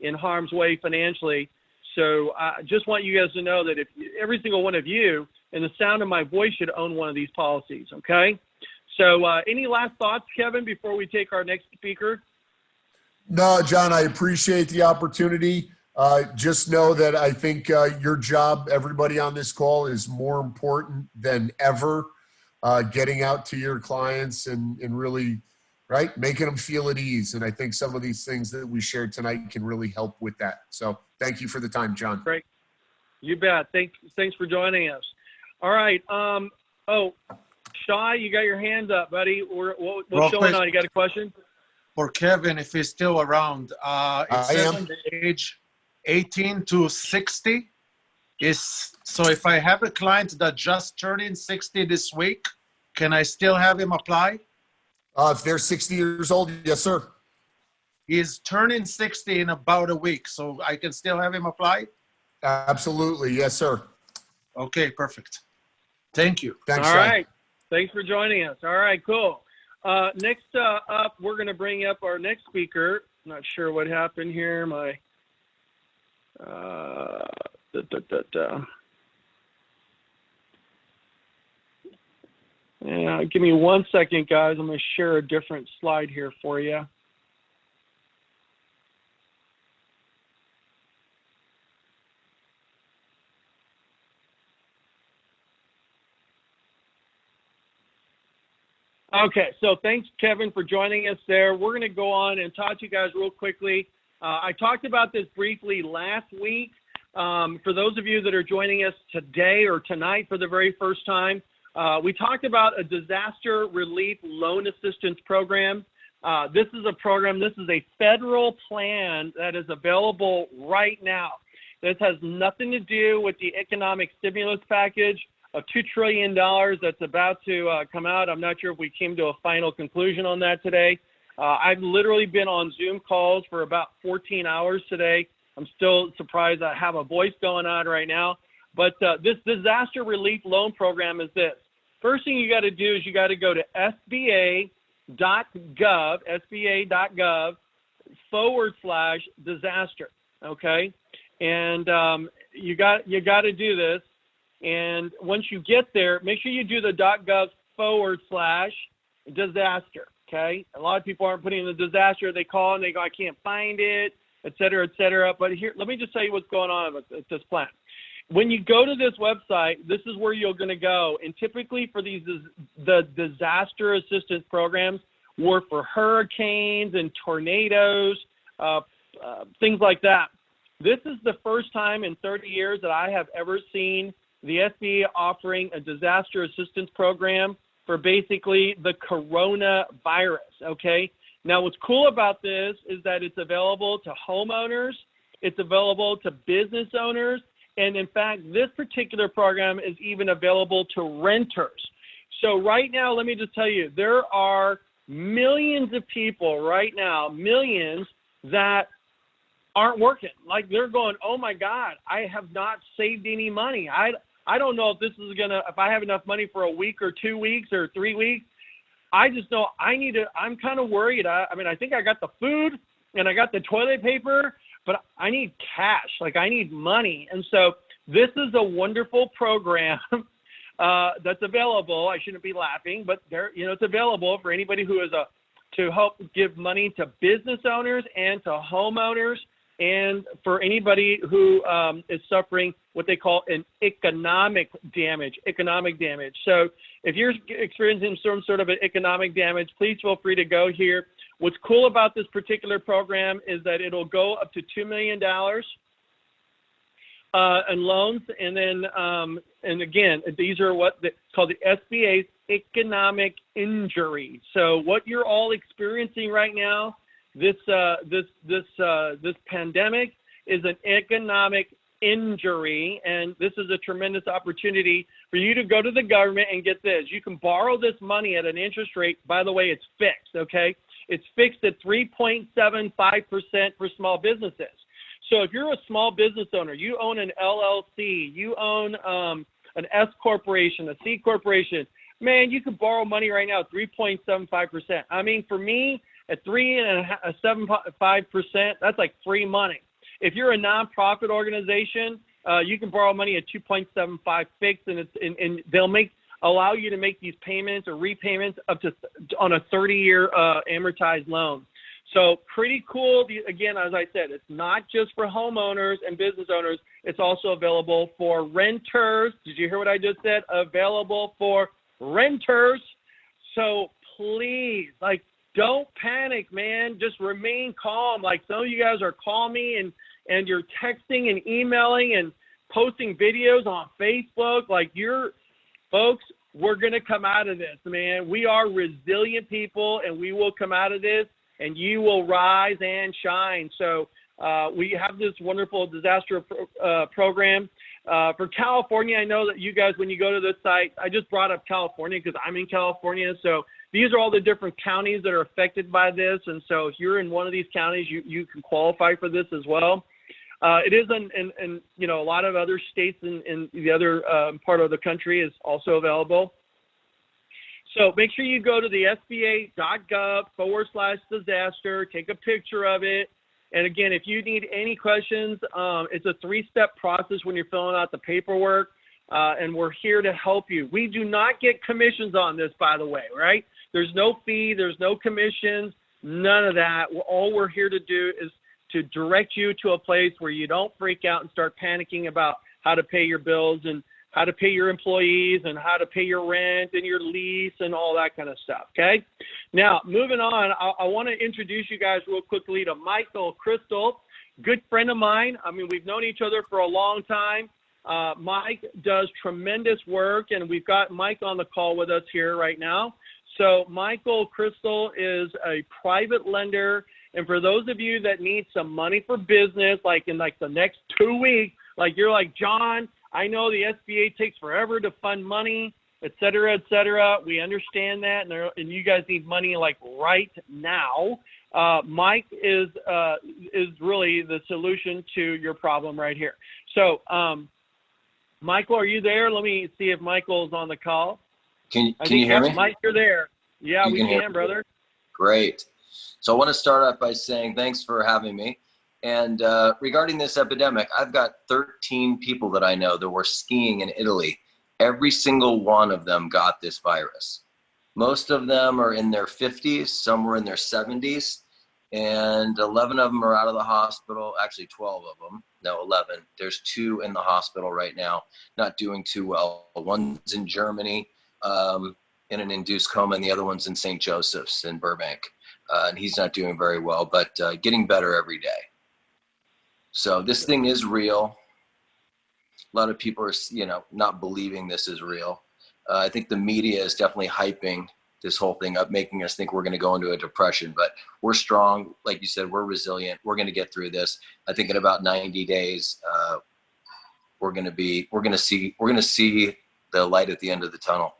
in harm's way financially. So I just want you guys to know that if every single one of you, and the sound of my voice, should own one of these policies, okay? So any last thoughts, Kevin, before we take our next speaker? No, John, I appreciate the opportunity. Just know that I think your job, everybody on this call, is more important than ever, getting out to your clients and really, right, making them feel at ease. And I think some of these things that we shared tonight can really help with that. So thank you for the time, John. Great. You bet. Thanks for joining us. All right. Shai, you got your hands up, buddy. What's going on? You got a question? For Kevin, if he's still around, it says on the age 18 to 60. So if I have a client that just turned in 60 this week, can I still have him apply? If they're 60 years old, yes, sir. He's turning 60 in about a week, so I can still have him apply? Absolutely. Yes, sir. Okay, perfect. Thank you. Thanks, All Shai. right. Thanks for joining us. All right, cool. Next up, we're going to bring up our next speaker. Not sure what happened here. Yeah, give me 1 second, guys. I'm going to share a different slide here for you. Okay, so thanks, Kevin, for joining us there. We're going to go on and talk to you guys real quickly. I talked about this briefly last week, For those of you that are joining us today or tonight for the very first time, we talked about a disaster relief loan assistance program. This is a program, this is a federal plan that is available right now. This has nothing to do with the economic stimulus package of $2 trillion that's about to come out. I'm not sure if we came to a final conclusion on that today. I've literally been on Zoom calls for about 14 hours today. I'm still surprised I have a voice going on right now. But this disaster relief loan program is this. First thing you got to do is you got to go to SBA.gov, SBA.gov/disaster, okay? And you got to do this. And once you get there, make sure you do the .gov/disaster, okay? A lot of people aren't putting in the disaster. They call and they go, I can't find it, et cetera, et cetera. But here, let me just tell you what's going on with this plan. When you go to this website, this is where you're going to go. And typically for the disaster assistance programs were for hurricanes and tornadoes, things like that. This is the first time in 30 years that I have ever seen the SBA offering a disaster assistance program for basically the coronavirus, okay? Now, what's cool about this is that it's available to homeowners, it's available to business owners, and in fact, this particular program is even available to renters. So right now, let me just tell you, there are millions of people right now, millions that aren't working. Like they're going, oh my God, I have not saved any money. I don't know if this is if I have enough money for a week or 2 weeks or 3 weeks. I just know I'm kind of worried. I mean, I think I got the food and I got the toilet paper, but I need cash. Like I need money. And so this is a wonderful program that's available. I shouldn't be laughing, but it's available for anybody who is to help give money to business owners and to homeowners, and for anybody who is suffering what they call an economic damage. So if you're experiencing some sort of an economic damage, please feel free to go here. What's cool about this particular program is that it'll go up to $2 million in loans. And then, and again, these are it's called the SBA's economic injury. So what you're all experiencing right now, this pandemic is an economic injury, and this is a tremendous opportunity for you to go to the government and get this. You can borrow this money at an interest rate. By the way, it's fixed, okay? It's fixed at 3.75% for small businesses. So if you're a small business owner, you own an LLC, you own an S corporation, a C corporation, man, you can borrow money right now at 3.75%. I mean, for me, at 3.75%, that's like free money. If you're a nonprofit organization, you can borrow money at 2.75 fixed, and they'll allow you to make these payments or repayments up to on a 30-year amortized loan. So pretty cool. Again, as I said, it's not just for homeowners and business owners. It's also available for renters. Did you hear what I just said? Available for renters. So please, don't panic, man. Just remain calm. Like some of you guys are calling me and you're texting and emailing and posting videos on Facebook. Folks, we're going to come out of this, man. We are resilient people, and we will come out of this, and you will rise and shine. So we have this wonderful disaster program. For California, I know that you guys, when you go to the site, I just brought up California because I'm in California. So these are all the different counties that are affected by this. And so if you're in one of these counties, you can qualify for this as well. It is in a lot of other states in the other part of the country is also available. So make sure you go to the SBA.gov/disaster, take a picture of it. And again, if you need any questions, it's a 3-step process when you're filling out the paperwork, and we're here to help you. We do not get commissions on this, by the way, right? There's no fee, there's no commissions, none of that. All we're here to do is to direct you to a place where you don't freak out and start panicking about how to pay your bills and how to pay your employees and how to pay your rent and your lease and all that kind of stuff, okay? Now, moving on, I want to introduce you guys real quickly to Michael Crystal. good friend of mine. I mean, we've known each other for a long time. Mike does tremendous work, and we've got Mike on the call with us here right now. So Michael Crystal is a private lender, and for those of you that need some money for business, like in like the next 2 weeks, like you're like, John, I know the SBA takes forever to fund money, et cetera, et cetera. We understand that, and you guys need money like right now. Mike is really the solution to your problem right here. So, Michael, are you there? Let me see if Michael's on the call. Can you hear me? Mike, you're there. Yeah, we can, brother. Great. So I want to start off by saying thanks for having me. And regarding this epidemic, I've got 13 people that I know that were skiing in Italy. Every single one of them got this virus. Most of them are in their 50s, some were in their 70s, and 11 of them are out of the hospital. Actually, 12 of them. No, 11. There's 2 in the hospital right now, not doing too well. One's in Germany in an induced coma, and the other one's in St. Joseph's in Burbank. And he's not doing very well, but getting better every day. So this thing is real. A lot of people are, not believing this is real. I think the media is definitely hyping this whole thing up, making us think we're going to go into a depression, but we're strong. Like you said, we're resilient. We're going to get through this. I think in about 90 days, we're going to see the light at the end of the tunnel.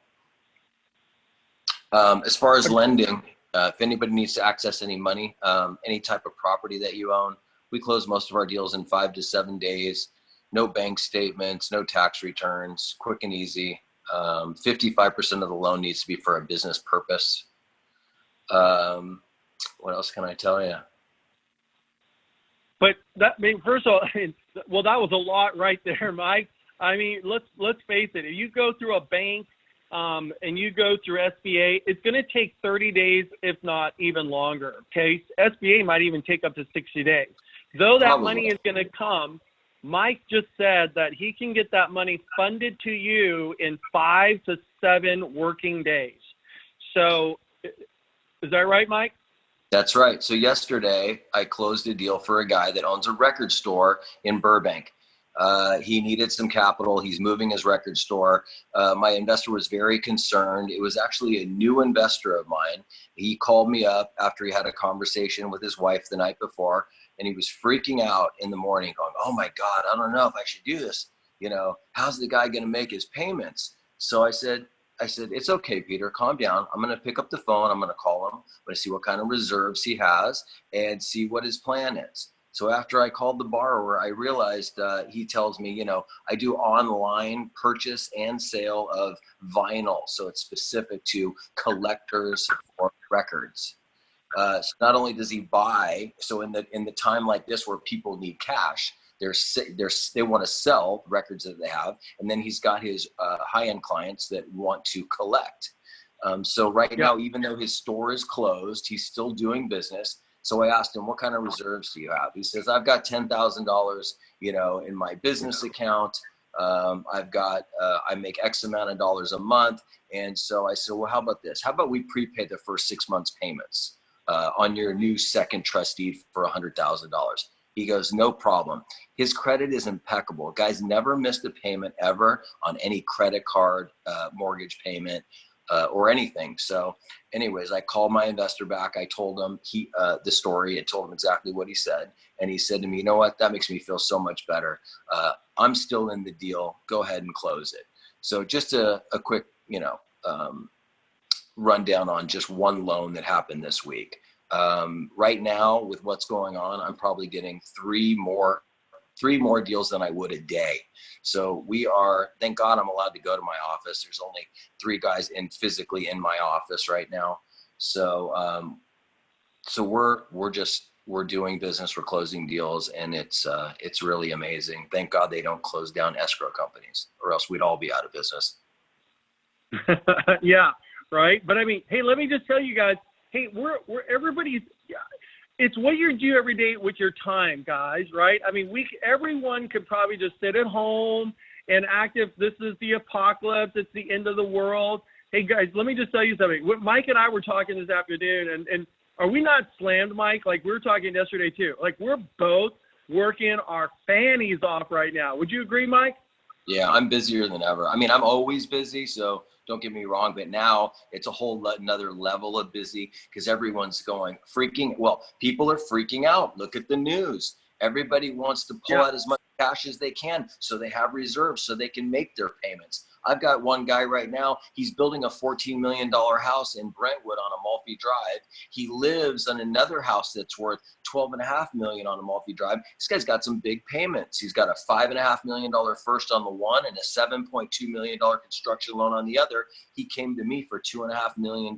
As far as lending, if anybody needs to access any money, any type of property that you own, we close most of our deals in 5 to 7 days. No bank statements, no tax returns, quick and easy. 55% of the loan needs to be for a business purpose. What else can I tell you? But first of all, well, that was a lot right there, Mike. I mean, let's face it. If you go through a bank and you go through SBA, it's going to take 30 days, if not even longer. Okay, SBA might even take up to 60 days. Though that Probably. money is going to come, Mike just said that he can get that money funded to you in 5 to 7 working days. So, is that right, Mike? That's right. So yesterday, I closed a deal for a guy that owns a record store in Burbank. He needed some capital. He's moving his record store. My investor was very concerned. It was actually a new investor of mine. He called me up after he had a conversation with his wife the night before, and he was freaking out in the morning going, oh my God, I don't know if I should do this. How's the guy going to make his payments? So I said, it's okay, Peter, calm down. I'm going to pick up the phone. I'm going to call him. I'm going to see what kind of reserves he has and see what his plan is. So after I called the borrower, I realized he tells me, I do online purchase and sale of vinyl. So it's specific to collectors for records. So not only does he buy, so in the time like this where people need cash, they want to sell records that they have, and then he's got his high-end clients that want to collect. So right now, even though his store is closed, he's still doing business. So I asked him, what kind of reserves do you have? He says, I've got $10,000, in my business account. I make X amount of dollars a month. And so I said, well, how about this? How about we prepay the first 6 months payments on your new second trust deed for $100,000? He goes, no problem. His credit is impeccable. Guy's never missed a payment ever on any credit card, mortgage payment, or anything. So anyways, I called my investor back. I told him the story. I told him exactly what he said. And he said to me, you know what? That makes me feel so much better. I'm still in the deal. Go ahead and close it. So just a quick, rundown on just one loan that happened this week. Right now with what's going on, I'm probably getting three more deals than I would a day. So thank God I'm allowed to go to my office. There's only 3 guys physically in my office right now. So, we're doing business, we're closing deals, and it's really amazing. Thank God they don't close down escrow companies, or else we'd all be out of business. Yeah, right. But I mean, hey, let me just tell you guys, hey, it's what you do every day with your time, guys, right? I mean, everyone could probably just sit at home and act if this is the apocalypse, it's the end of the world. Hey, guys, let me just tell you something. Mike and I were talking this afternoon, and are we not slammed, Mike? Like, we were talking yesterday, too. Like, we're both working our fannies off right now. Would you agree, Mike? Yeah, I'm busier than ever. I mean, I'm always busy, so don't get me wrong, but now it's a whole another level of busy because everyone's people are freaking out. Look at the news. Everybody wants to pull out as much cash as they can so they have reserves so they can make their payments. I've got one guy right now, he's building a $14 million house in Brentwood on Amalfi Drive. He lives on another house that's worth $12.5 million on Amalfi Drive. This guy's got some big payments. He's got a $5.5 million first on the one and a $7.2 million construction loan on the other. He came to me for $2.5 million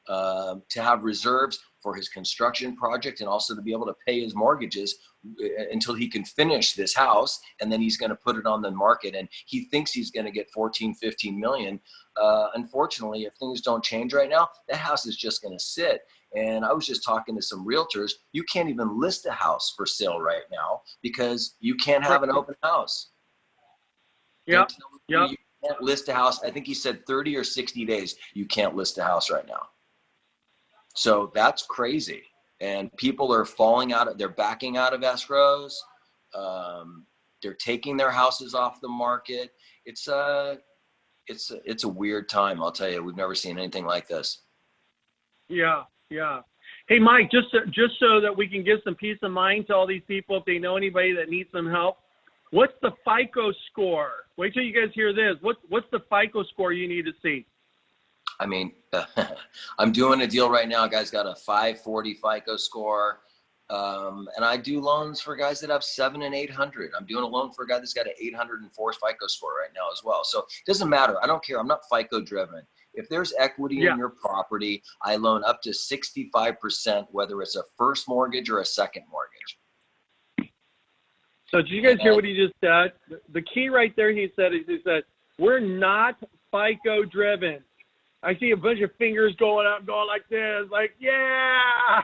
to have reserves for his construction project and also to be able to pay his mortgages until he can finish this house, and then he's going to put it on the market, and he thinks he's going to get 14, 15 million. Unfortunately, if things don't change right now, that house is just going to sit. And I was just talking to some realtors. You can't even list a house for sale right now because you can't have an open house. Yep. You can't list a house. I think he said 30 or 60 days you can't list a house right now. So that's crazy. And people are they're backing out of escrows. They're taking their houses off the market. It's a weird time. I'll tell you, we've never seen anything like this. Yeah. Hey, Mike, just so that we can give some peace of mind to all these people, if they know anybody that needs some help, what's the FICO score? Wait till you guys hear this. What's the FICO score you need to see? I mean, I'm doing a deal right now. Guy's got a 540 FICO score. And I do loans for guys that have 700 and 800. I'm doing a loan for a guy that's got an 804 FICO score right now as well. So it doesn't matter. I don't care. I'm not FICO driven. If there's equity in your property, I loan up to 65%, whether it's a first mortgage or a second mortgage. So did you guys hear what he just said? The key right there, he said, we're not FICO driven. I see a bunch of fingers going up, going like this, like, yeah,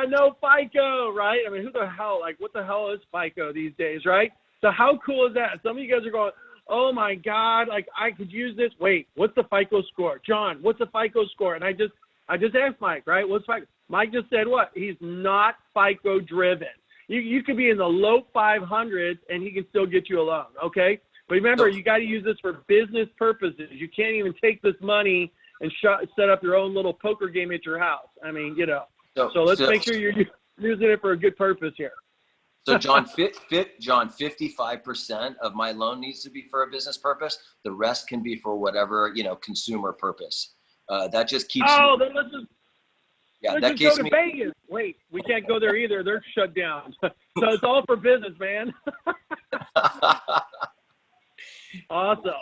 no FICO, right? I mean, who the hell, what the hell is FICO these days, right? So how cool is that? Some of you guys are going, oh my God, I could use this. Wait, what's the FICO score? John, what's the FICO score? And I just asked Mike, right? What's FICO? Mike just said what? He's not FICO driven. You could be in the low 500s and he can still get you a loan, okay? But remember, you got to use this for business purposes. You can't even take this money and set up your own little poker game at your house. I mean, so let's make sure you're using it for a good purpose here. So John, 55% of my loan needs to be for a business purpose. The rest can be for whatever, consumer purpose. That just keeps. Oh, then let's just go to Vegas. Wait, we can't go there either. They're shut down. So it's all for business, man. Awesome.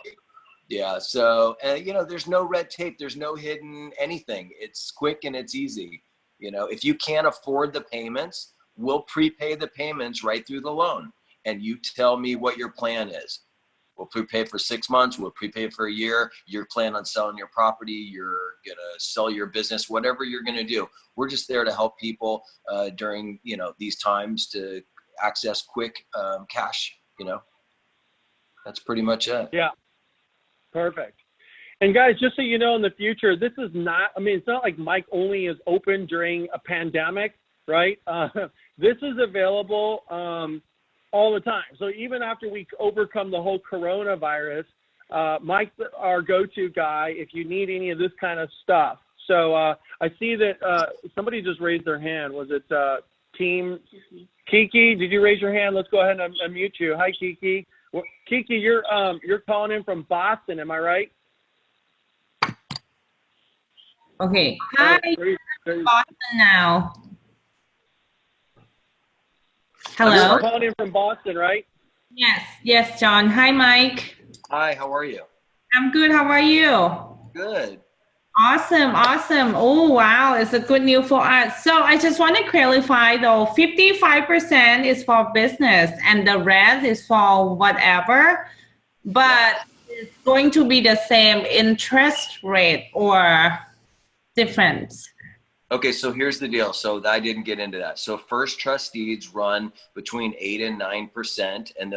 Yeah. So, there's no red tape. There's no hidden anything. It's quick and it's easy. If you can't afford the payments, we'll prepay the payments right through the loan. And you tell me what your plan is. We'll prepay for 6 months. We'll prepay for a year. You're planning on selling your property. You're going to sell your business, whatever you're going to do. We're just there to help people during, these times to access quick cash, That's pretty much it. Yeah. Perfect. And guys, just so you know, in the future, this is not, it's not like Mike only is open during a pandemic, right? This is available all the time. So even after we overcome the whole coronavirus, Mike's our go-to guy if you need any of this kind of stuff. So I see that somebody just raised their hand. Was it Team Kiki? Did you raise your hand? Let's go ahead and unmute you. Hi, Kiki. Well, Kiki, you're calling in from Boston, am I right? Okay. Hi, Boston now. Hello. You're calling in from Boston, right? Yes, John. Hi, Mike. Hi, how are you? I'm good. How are you? Good. Awesome. Oh, wow. It's a good news for us. So I just want to clarify though, 55% is for business and the rest is for whatever, but it's going to be the same interest rate or different? Okay, so here's the deal. So I didn't get into that. So first trust deeds run between 8 and 9%, and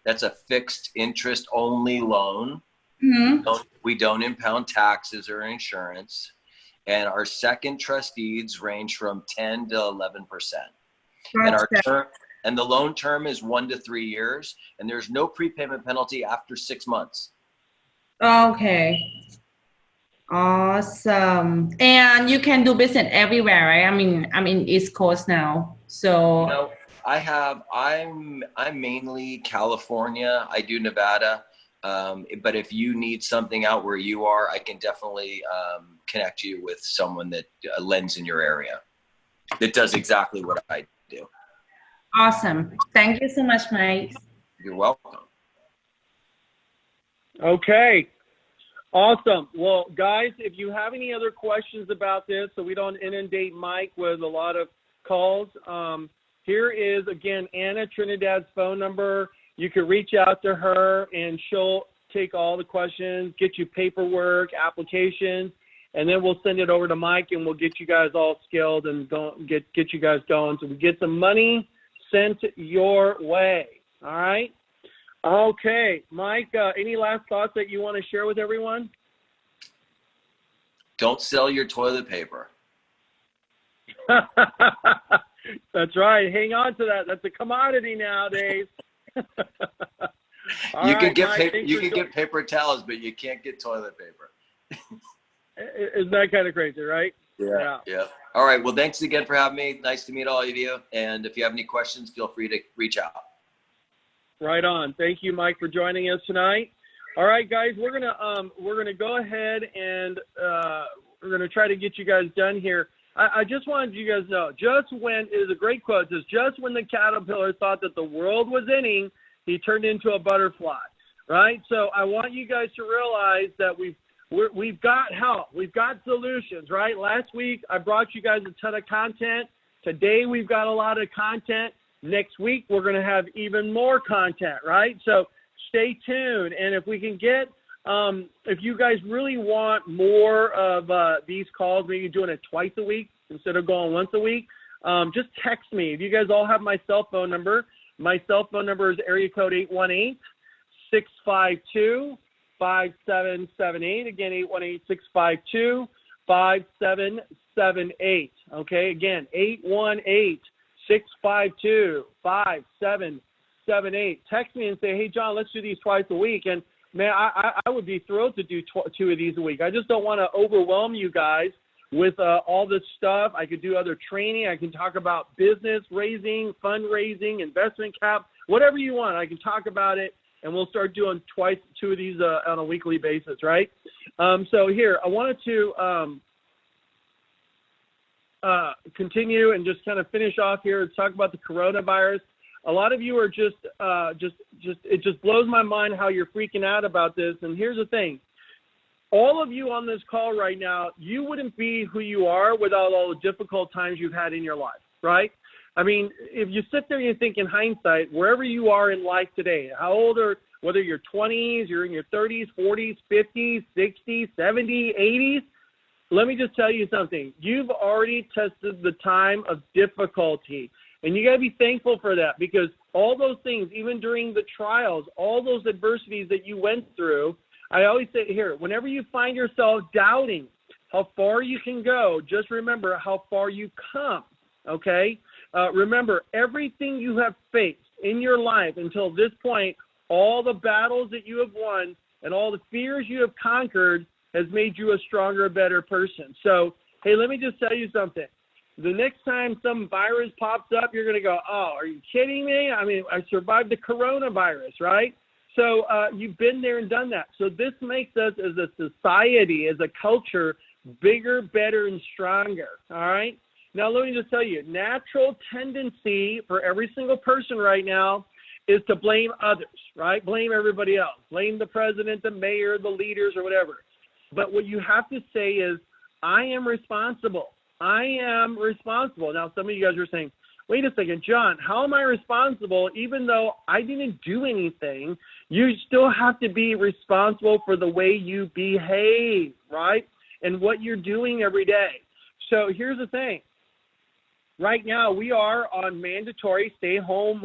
that's a fixed interest only loan. Mm-hmm. We don't impound taxes or insurance. And our second trust deeds range from 10 to 11%. And our term, and the loan term is 1 to 3 years, and there's no prepayment penalty after 6 months. Okay. Awesome. And you can do business everywhere, right? I'm in East Coast now. So You know, I'm mainly California. I do Nevada. But if you need something out where you are, I can definitely connect you with someone that lends in your area that does exactly what I do. awesome. Thank you so much, Mike. You're welcome. Okay. Awesome. Well, guys, if you have any other questions about this, so we don't inundate Mike with a lot of calls, here is, again, Anna Trinidad's phone number. You can reach out to her, and she'll take all the questions, get you paperwork, applications, and then we'll send it over to Mike, and we'll get you guys all skilled and get you guys going so we get some money sent your way. All right? Okay. Mike, any last thoughts that you want to share with everyone? Don't sell your toilet paper. That's right. Hang on to that. That's a commodity nowadays. You can get paper towels, but you can't get toilet paper. Isn't that kind of crazy, right? Yeah. All right. Well, thanks again for having me. Nice to meet all of you. And if you have any questions, feel free to reach out. Right on. Thank you, Mike, for joining us tonight. All right, guys, we're gonna go ahead and we're gonna try to get you guys done here. I just wanted you guys to know, it is a great quote. It says, just when the caterpillar thought that the world was ending, he turned into a butterfly, right? So I want you guys to realize that we've got help. We've got solutions, right? Last week, I brought you guys a ton of content. Today, we've got a lot of content. Next week, we're going to have even more content, right? So stay tuned. And if we can get, if you guys really want more of these calls, maybe doing it twice a week instead of going once a week, just text me. If you guys all have my cell phone number, my cell phone number is area code 818-652-5778. Again, 818-652-5778. Okay, again, 818-652-5778. Text me and say, hey, John, let's do these twice a week. And, man, I would be thrilled to do 2 of these a week. I just don't want to overwhelm you guys with all this stuff. I could do other training. I can talk about business raising, fundraising, investment cap, whatever you want. I can talk about it, and we'll start doing 2 of these on a weekly basis, right? So here, I wanted to continue and just kind of finish off here and talk about the coronavirus. A lot of you are just it just blows my mind how you're freaking out about this. And here's the thing. All of you on this call right now, you wouldn't be who you are without all the difficult times you've had in your life, right? I mean, if you sit there and you think in hindsight, wherever you are in life today, how old are, whether you're 20s, you're in your 30s, 40s, 50s, 60s, 70s, 80s, let me just tell you something. You've already tested the time of difficulty. And you got to be thankful for that, because all those things, even during the trials, all those adversities that you went through, I always say here, whenever you find yourself doubting how far you can go, just remember how far you come, okay? Remember, everything you have faced in your life until this point, all the battles that you have won and all the fears you have conquered has made you a stronger, better person. So, hey, let me just tell you something. The next time some virus pops up, you're going to go, oh, are you kidding me? I mean, I survived the coronavirus, right? So you've been there and done that. So this makes us as a society, as a culture, bigger, better, and stronger, all right? Now, let me just tell you, natural tendency for every single person right now is to blame others, right? Blame everybody else. Blame the president, the mayor, the leaders, or whatever. But what you have to say is, I am responsible. I am responsible. Now, some of you guys are saying, wait a second, John, how am I responsible even though I didn't do anything? You still have to be responsible for the way you behave, right? And what you're doing every day. So here's the thing. Right now, we are on mandatory stay-home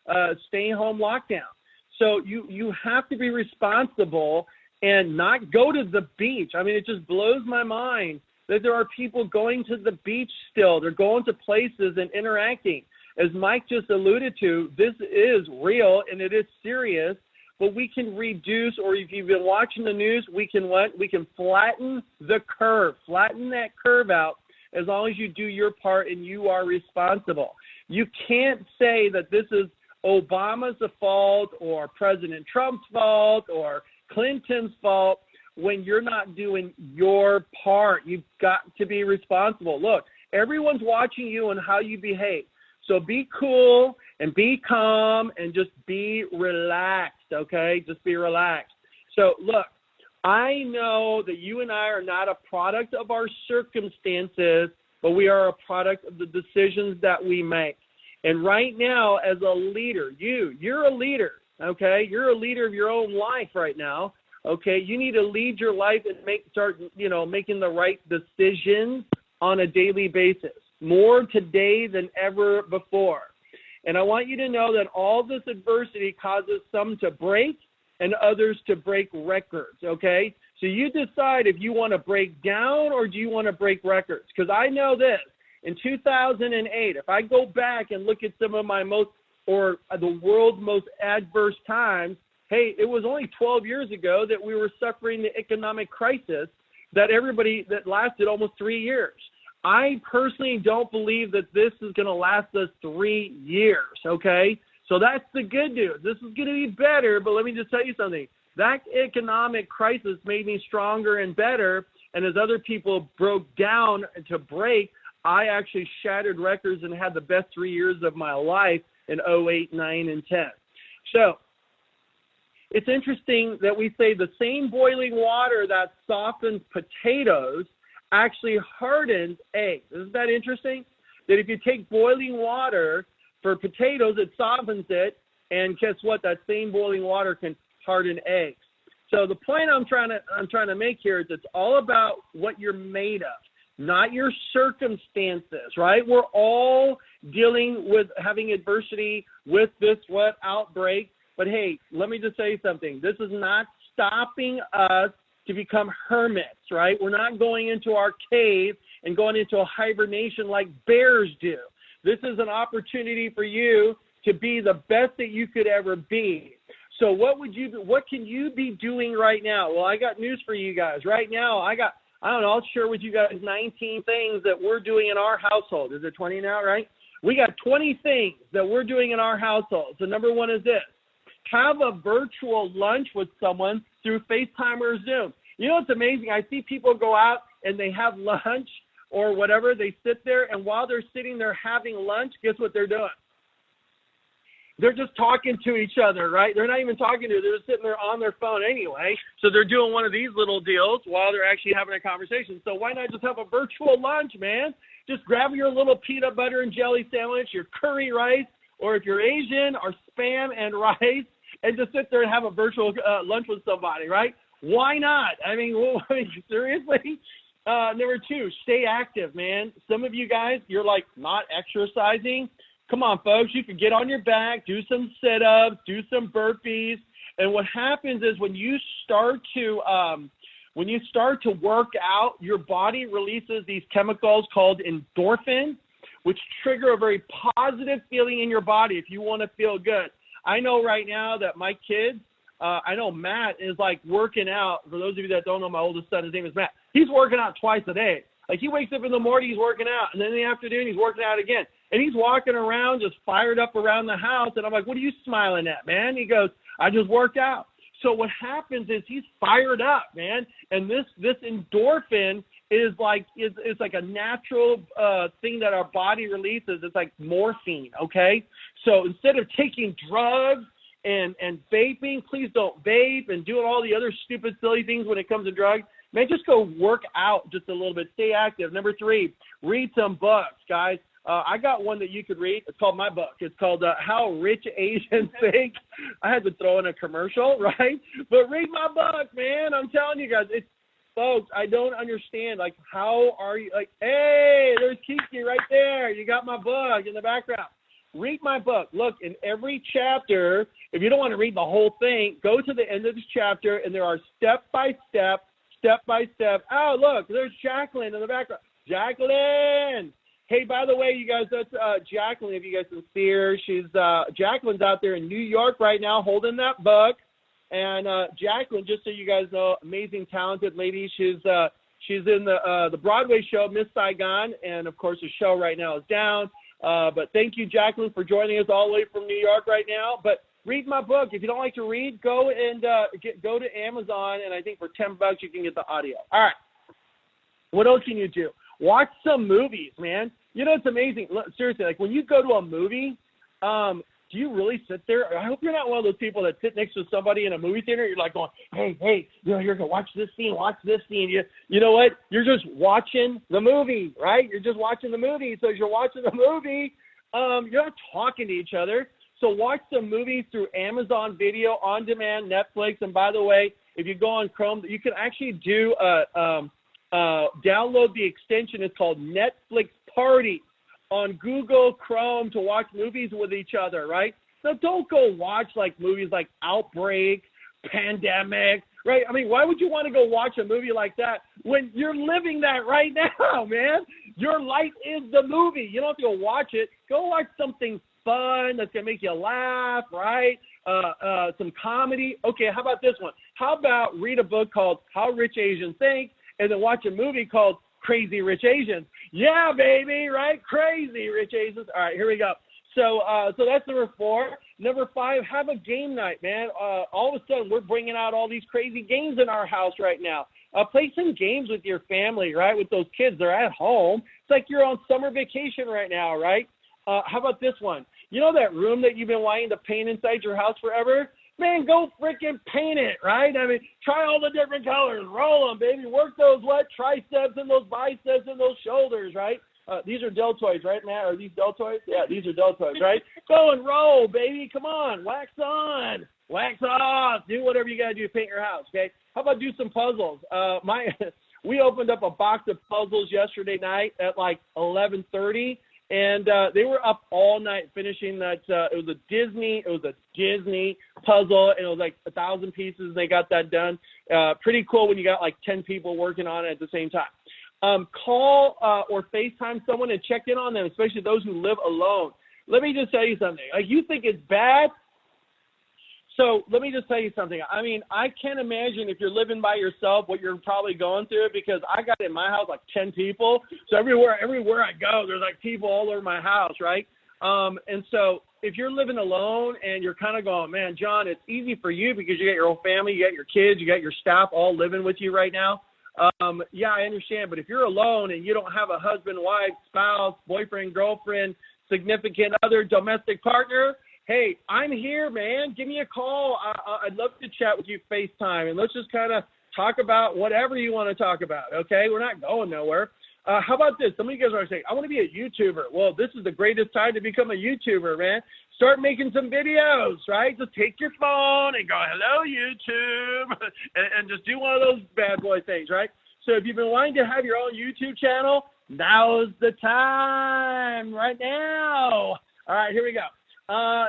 lockdown. So you have to be responsible and not go to the beach. I mean, it just blows my mind that there are people going to the beach still. They're going to places and interacting. as Mike just alluded to, this is real and it is serious, but we can reduce, or if you've been watching the news, we can what? We can flatten the curve, flatten that curve out as long as you do your part and you are responsible. You can't say that this is Obama's fault or President Trump's fault or Clinton's fault when you're not doing your part. You've got to be responsible. Look, everyone's watching you and how you behave. So be cool and be calm and just be relaxed, okay? Just be relaxed. So look, I know that you and I are not a product of our circumstances, but we are a product of the decisions that we make. And right now, as a leader, you're a leader, okay? You're a leader of your own life right now, okay? You need to lead your life and start making the right decisions on a daily basis, more today than ever before. And I want you to know that all this adversity causes some to break and others to break records, okay? So you decide if you want to break down or do you want to break records. Because I know this, in 2008, if I go back and look at some of my the world's most adverse times, hey, it was only 12 years ago that we were suffering the economic crisis that lasted almost 3 years. I personally don't believe that this is going to last us 3 years, okay? So that's the good news. This is going to be better, but let me just tell you something. That economic crisis made me stronger and better, and as other people broke down to break, I actually shattered records and had the best 3 years of my life in 08, 9, and 10. So it's interesting that we say the same boiling water that softens potatoes actually hardens eggs. Isn't that interesting? That if you take boiling water for potatoes, it softens it, and guess what? That same boiling water can harden eggs. So the point I'm trying to make here is it's all about what you're made of, not your circumstances, right? We're all dealing with having adversity with this outbreak. But hey, let me just say something. This is not stopping us to become hermits, right? We're not going into our cave and going into a hibernation like bears do. This is an opportunity for you to be the best that you could ever be. So what can you be doing right now? Well, I got news for you guys. Right now, I'll share with you guys 19 things that we're doing in our household. Is it 20 now, right? We got 20 things that we're doing in our household. So number one is this. Have a virtual lunch with someone through FaceTime or Zoom. You know, it's amazing. I see people go out and they have lunch or whatever. They sit there, and while they're sitting there having lunch, guess what they're doing? They're just talking to each other, right? They're not even talking to you. They're just sitting there on their phone anyway. So they're doing one of these little deals while they're actually having a conversation. So why not just have a virtual lunch, man? Just grab your little peanut butter and jelly sandwich, your curry rice, or if you're Asian, or Spam and rice, and just sit there and have a virtual lunch with somebody, right? Why not? I mean, seriously? Number two, stay active, man. Some of you guys, you're like not exercising. Come on, folks. You can get on your back, do some sit-ups, do some burpees. And what happens is when you start to work out, your body releases these chemicals called endorphins, which trigger a very positive feeling in your body if you want to feel good. I know right now that my kids, I know Matt is like working out. For those of you that don't know, my oldest son, his name is Matt. He's working out twice a day. Like he wakes up in the morning, he's working out, and then in the afternoon, he's working out again. And he's walking around just fired up around the house. And I'm like, what are you smiling at, man? He goes, I just worked out. So what happens is he's fired up, man. And this endorphin is like a natural thing that our body releases. It's like morphine, okay? So instead of taking drugs and vaping, please don't vape and doing all the other stupid, silly things when it comes to drugs. Man, just go work out just a little bit. Stay active. Number three, read some books, guys. I got one that you could read. It's called my book. It's called How Rich Asians Think. I had to throw in a commercial, right? But read my book, man. I'm telling you guys. Folks, I don't understand. Like, how are you? Like, hey, there's Kiki right there. You got my book in the background. Read my book. Look, in every chapter, if you don't want to read the whole thing, go to the end of this chapter, and there are step-by-step. Oh, look, there's Jacqueline in the background. Jacqueline, Hey, by the way, you guys, that's Jacqueline, if you guys can see her. Jacqueline's out there in New York right now holding that book. And Jacqueline, just so you guys know, amazing, talented lady. She's in the Broadway show, Miss Saigon. And, of course, the show right now is down. But thank you, Jacqueline, for joining us all the way from New York right now. But read my book. If you don't like to read, go to Amazon, and I think for $10 you can get the audio. All right. What else can you do? Watch some movies, man. You know, it's amazing. Look, seriously, like when you go to a movie, do you really sit there? I hope you're not one of those people that sit next to somebody in a movie theater. You're like going, hey, you know, you're going to watch this scene. You know what? You're just watching the movie, right? You're just watching the movie. So as you're watching the movie, you're not talking to each other. So watch some movies through Amazon Video, On Demand, Netflix. And by the way, if you go on Chrome, you can actually do download the extension. It's called Netflix Party on Google Chrome to watch movies with each other, right? So don't go watch like movies like Outbreak, Pandemic, right? I mean, why would you want to go watch a movie like that when you're living that right now, man? Your life is the movie. You don't have to go watch it. Go watch something fun that's going to make you laugh, right? Some comedy. Okay, how about this one? How about read a book called How Rich Asians Think and then watch a movie called Crazy Rich Asians? Yeah, baby, right? Crazy Rich Asians. All right, here we go. So that's number 4. Number 5, have a game night, man. All of a sudden, we're bringing out all these crazy games in our house right now. Play some games with your family, right? With those kids, they're at home. It's like you're on summer vacation right now, right? How about this one? You know that room that you've been wanting to paint inside your house forever? Man, go freaking paint it, right? I mean, try all the different colors. Roll them, baby. Work those triceps and those biceps and those shoulders, right? These are deltoids, right, Matt? Are these deltoids? Yeah, these are deltoids, right? Go and roll, baby. Come on. Wax on. Wax off. Do whatever you got to do to paint your house, okay? How about do some puzzles? We opened up a box of puzzles yesterday night at like 11:30. And they were up all night finishing that. It was a Disney puzzle, and it was like 1,000 pieces. They got that done. Pretty cool when you got like 10 people working on it at the same time. Call or FaceTime someone and check in on them, especially those who live alone. Let me just tell you something. Like, you think it's bad? So let me just tell you something. I mean, I can't imagine if you're living by yourself what you're probably going through, because I got in my house like 10 people. So everywhere I go, there's like people all over my house, right? And so if you're living alone and you're kind of going, man, John, it's easy for you because you got your whole family, you got your kids, you got your staff all living with you right now. Yeah, I understand. But if you're alone and you don't have a husband, wife, spouse, boyfriend, girlfriend, significant other, domestic partner, hey, I'm here, man. Give me a call. I'd love to chat with you FaceTime, and let's just kind of talk about whatever you want to talk about, okay? We're not going nowhere. How about this? Some of you guys are saying, I want to be a YouTuber. Well, this is the greatest time to become a YouTuber, man. Start making some videos, right? Just take your phone and go, hello, YouTube, and just do one of those bad boy things, right? So if you've been wanting to have your own YouTube channel, now's the time, right now. All right, here we go.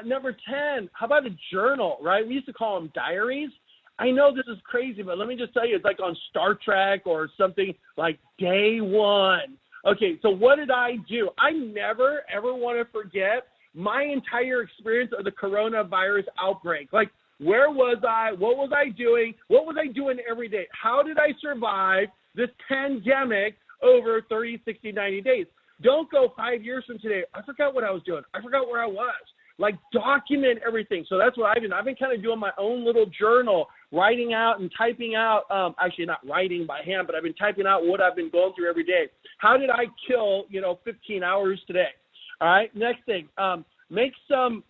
Number 10, how about a journal, right? We used to call them diaries. I know this is crazy, but let me just tell you, it's like on Star Trek or something like day 1. Okay, so what did I do? I never, ever want to forget my entire experience of the coronavirus outbreak. Like, where was I? What was I doing? What was I doing every day? How did I survive this pandemic over 30, 60, 90 days? Don't go 5 years from today. I forgot what I was doing. I forgot where I was. Like, document everything. So that's what I've been kind of doing my own little journal, writing out and typing out, actually not writing by hand, but I've been typing out what I've been going through every day. How did I kill, 15 hours today? All right. Next thing, make some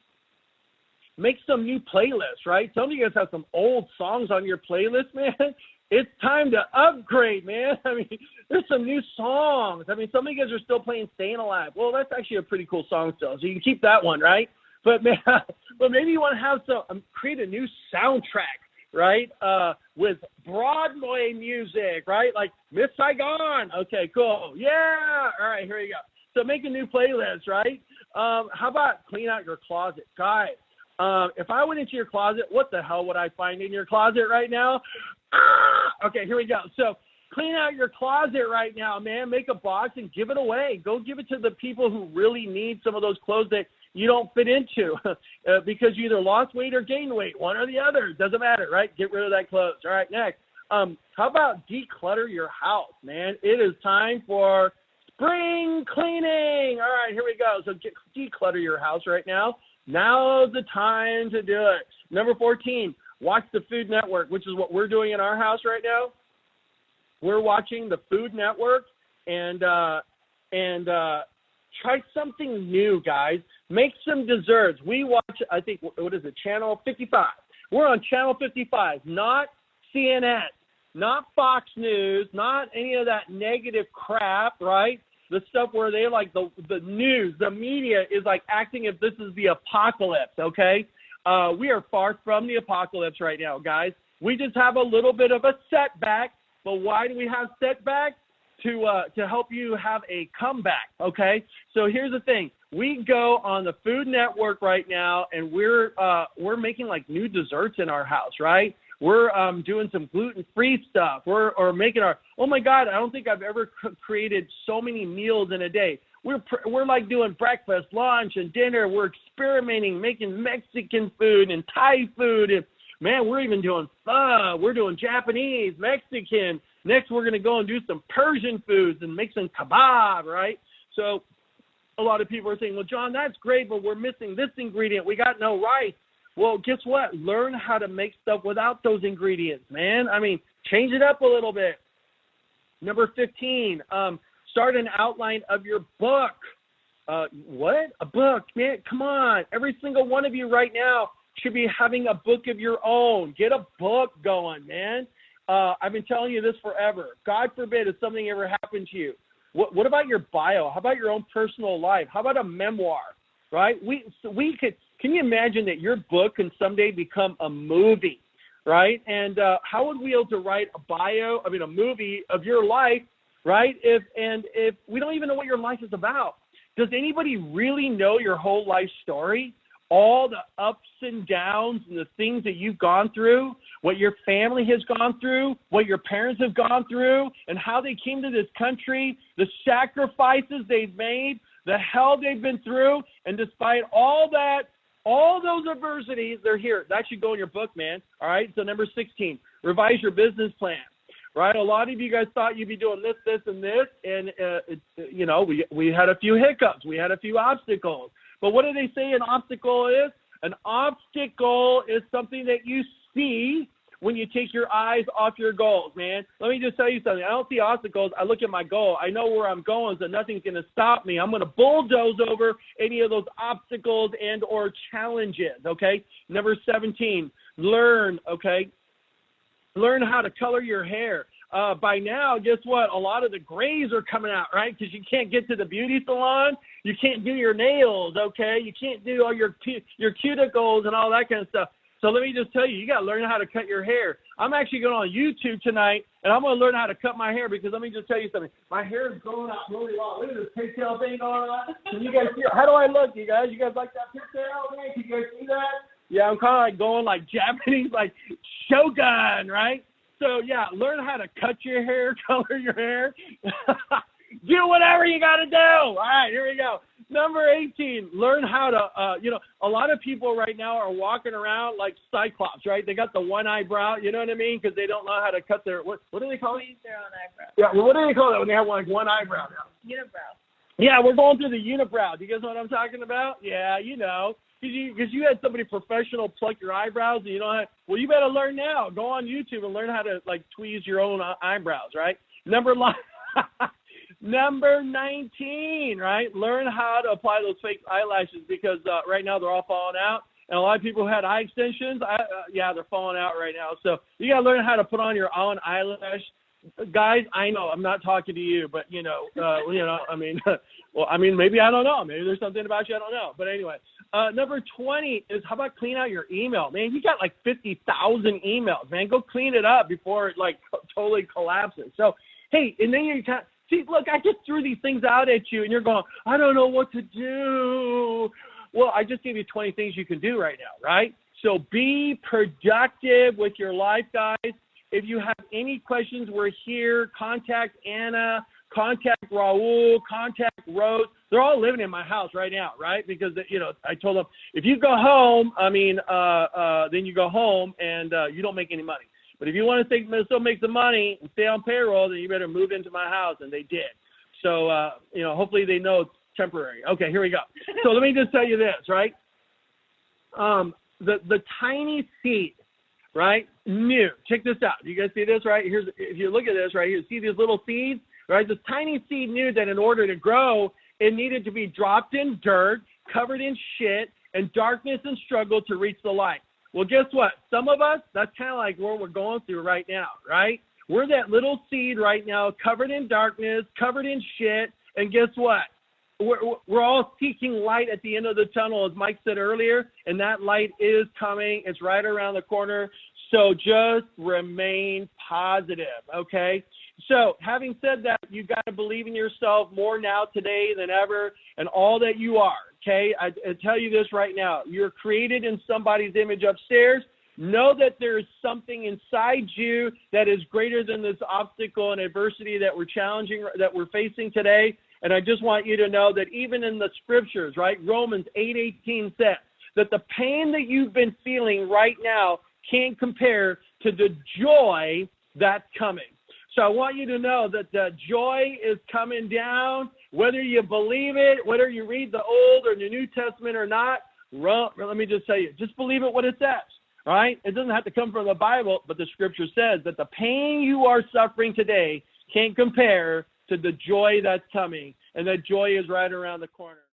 new playlists, right? Some of you guys have some old songs on your playlist, man. It's time to upgrade, man. I mean, there's some new songs. I mean, some of you guys are still playing Staying Alive. Well, that's actually a pretty cool song still, so you can keep that one, right? But maybe you want to have create a new soundtrack, right? With Broadway music, right? Like Miss Saigon. Okay, cool. Yeah. All right, here we go. So make a new playlist, right? How about clean out your closet? Guys, if I went into your closet, what the hell would I find in your closet right now? Okay, here we go. So Clean out your closet right now, man. Make a box and give it away. Go give it to the people who really need some of those clothes that you don't fit into because you either lost weight or gained weight, one or the other. It doesn't matter, right? Get rid of that clothes. All right, next. How about declutter your house, man? It is time for spring cleaning. All right, here we go. So declutter your house right now. Now's the time to do it. Number 14, watch the Food Network, which is what we're doing in our house right now. We're watching the Food Network and try something new, guys. Make some desserts. We watch, I think, what is it, Channel 55. We're on Channel 55, not CNN, not Fox News, not any of that negative crap, right? The stuff where they like the news, the media is like acting if this is the apocalypse, okay? We are far from the apocalypse right now, guys. We just have a little bit of a setback. But why do we have setbacks? To help you have a comeback, okay? So here's the thing. We go on the Food Network right now, and we're making like new desserts in our house, right? We're doing some gluten-free stuff. We're making our, oh my God, I don't think I've ever created so many meals in a day. We're like doing breakfast, lunch, and dinner. We're experimenting, making Mexican food and Thai food, and man, we're even doing pho. We're doing Japanese, Mexican. Next, we're going to go and do some Persian foods and make some kebab, right? So a lot of people are saying, well, John, that's great, but we're missing this ingredient. We got no rice. Well, guess what? Learn how to make stuff without those ingredients, man. I mean, change it up a little bit. Number 15, start an outline of your book. What? A book? Man, come on. Every single one of you right now should be having a book of your own. Get a book going, man. I've been telling you this forever. God forbid if something ever happened to you. What about your bio? How about your own personal life? How about a memoir, right? Can you imagine that your book can someday become a movie, right? And how would we be able to write a movie of your life, right? If we don't even know what your life is about. Does anybody really know your whole life story? All the ups and downs and the things that you've gone through, what your family has gone through, what your parents have gone through, and how they came to this country, the sacrifices they've made, the hell they've been through, and despite all that, all those adversities, they're here. That should go in your book, man. All right, so number 16, revise your business plan. Right, a lot of you guys thought you'd be doing this, this, and this, and we had a few hiccups, we had a few obstacles. But what do they say an obstacle is? An obstacle is something that you see when you take your eyes off your goals, man. Let me just tell you something. I don't see obstacles. I look at my goal. I know where I'm going, so nothing's going to stop me. I'm going to bulldoze over any of those obstacles and or challenges, okay? Number 17, learn, okay? Learn how to color your hair. By now, guess what? A lot of the grays are coming out, right? Because you can't get to the beauty salon. You can't do your nails, okay? You can't do all your cuticles and all that kind of stuff. So let me just tell you, you got to learn how to cut your hair. I'm actually going on YouTube tonight, and I'm going to learn how to cut my hair because let me just tell you something. My hair is growing out really long. Look at this pigtail thing going on. Can you guys see it? How do I look, you guys? You guys like that pigtail? Man, can you guys see that? Yeah, I'm kind of like going like Japanese, like shogun, right? So, yeah, learn how to cut your hair, color your hair. Do whatever you got to do. All right, here we go. Number 18, learn how to, a lot of people right now are walking around like Cyclops, right? They got the one eyebrow, you know what I mean? Because they don't know how to cut their, what do they call it? Their own eyebrow. Yeah, well, what do they call that when they have like one eyebrow now? Unibrow. Yeah, we're going through the unibrow. Do you guys know what I'm talking about? Yeah, you know. Because you had somebody professional pluck your eyebrows, and you don't have, well, you better learn now. Go on YouTube and learn how to, like, tweeze your own eyebrows, right? Number 19, right? Learn how to apply those fake eyelashes because right now they're all falling out. And a lot of people who had eye extensions, they're falling out right now. So you got to learn how to put on your own eyelash. Guys, I know I'm not talking to you, but, maybe I don't know. Maybe there's something about you I don't know. But anyway, number 20 is how about clean out your email? Man, you got like 50,000 emails, man. Go clean it up before it like totally collapses. So, hey, and then you see, look, I just threw these things out at you and you're going, I don't know what to do. Well, I just gave you 20 things you can do right now, right? So be productive with your life, guys. If you have any questions, we're here. Contact Anna, contact Raul, contact Rose. They're all living in my house right now, right? Because, you know, I told them, if you go home, then you go home and you don't make any money. But if you want to still make some money and stay on payroll, then you better move into my house. And they did. So, you know, hopefully they know it's temporary. Okay, here we go. So let me just tell you this, right? The tiny seed, right? New. Check this out. You guys see this, right? Here's, if you look at this, right here, see these little seeds, right? This tiny seed knew that in order to grow, it needed to be dropped in dirt, covered in shit, and darkness and struggle to reach the light. Well, guess what? Some of us, that's kind of like what we're going through right now, right? We're that little seed right now, covered in darkness, covered in shit, and guess what? We're all seeking light at the end of the tunnel, as Mike said earlier, and that light is coming. It's right around the corner. So just remain positive, okay? So having said that, you've got to believe in yourself more now today than ever and all that you are, okay? I tell you this right now. You're created in somebody's image upstairs. Know that there is something inside you that is greater than this obstacle and adversity that we're facing today. And I just want you to know that even in the scriptures, right, Romans 8:18 says that the pain that you've been feeling right now can't compare to the joy that's coming. So I want you to know that the joy is coming down, whether you believe it, whether you read the Old or the New Testament or not. Let me just tell you, just believe it what it says, all right? It doesn't have to come from the Bible, but the scripture says that the pain you are suffering today can't compare to the joy that's coming, and that joy is right around the corner.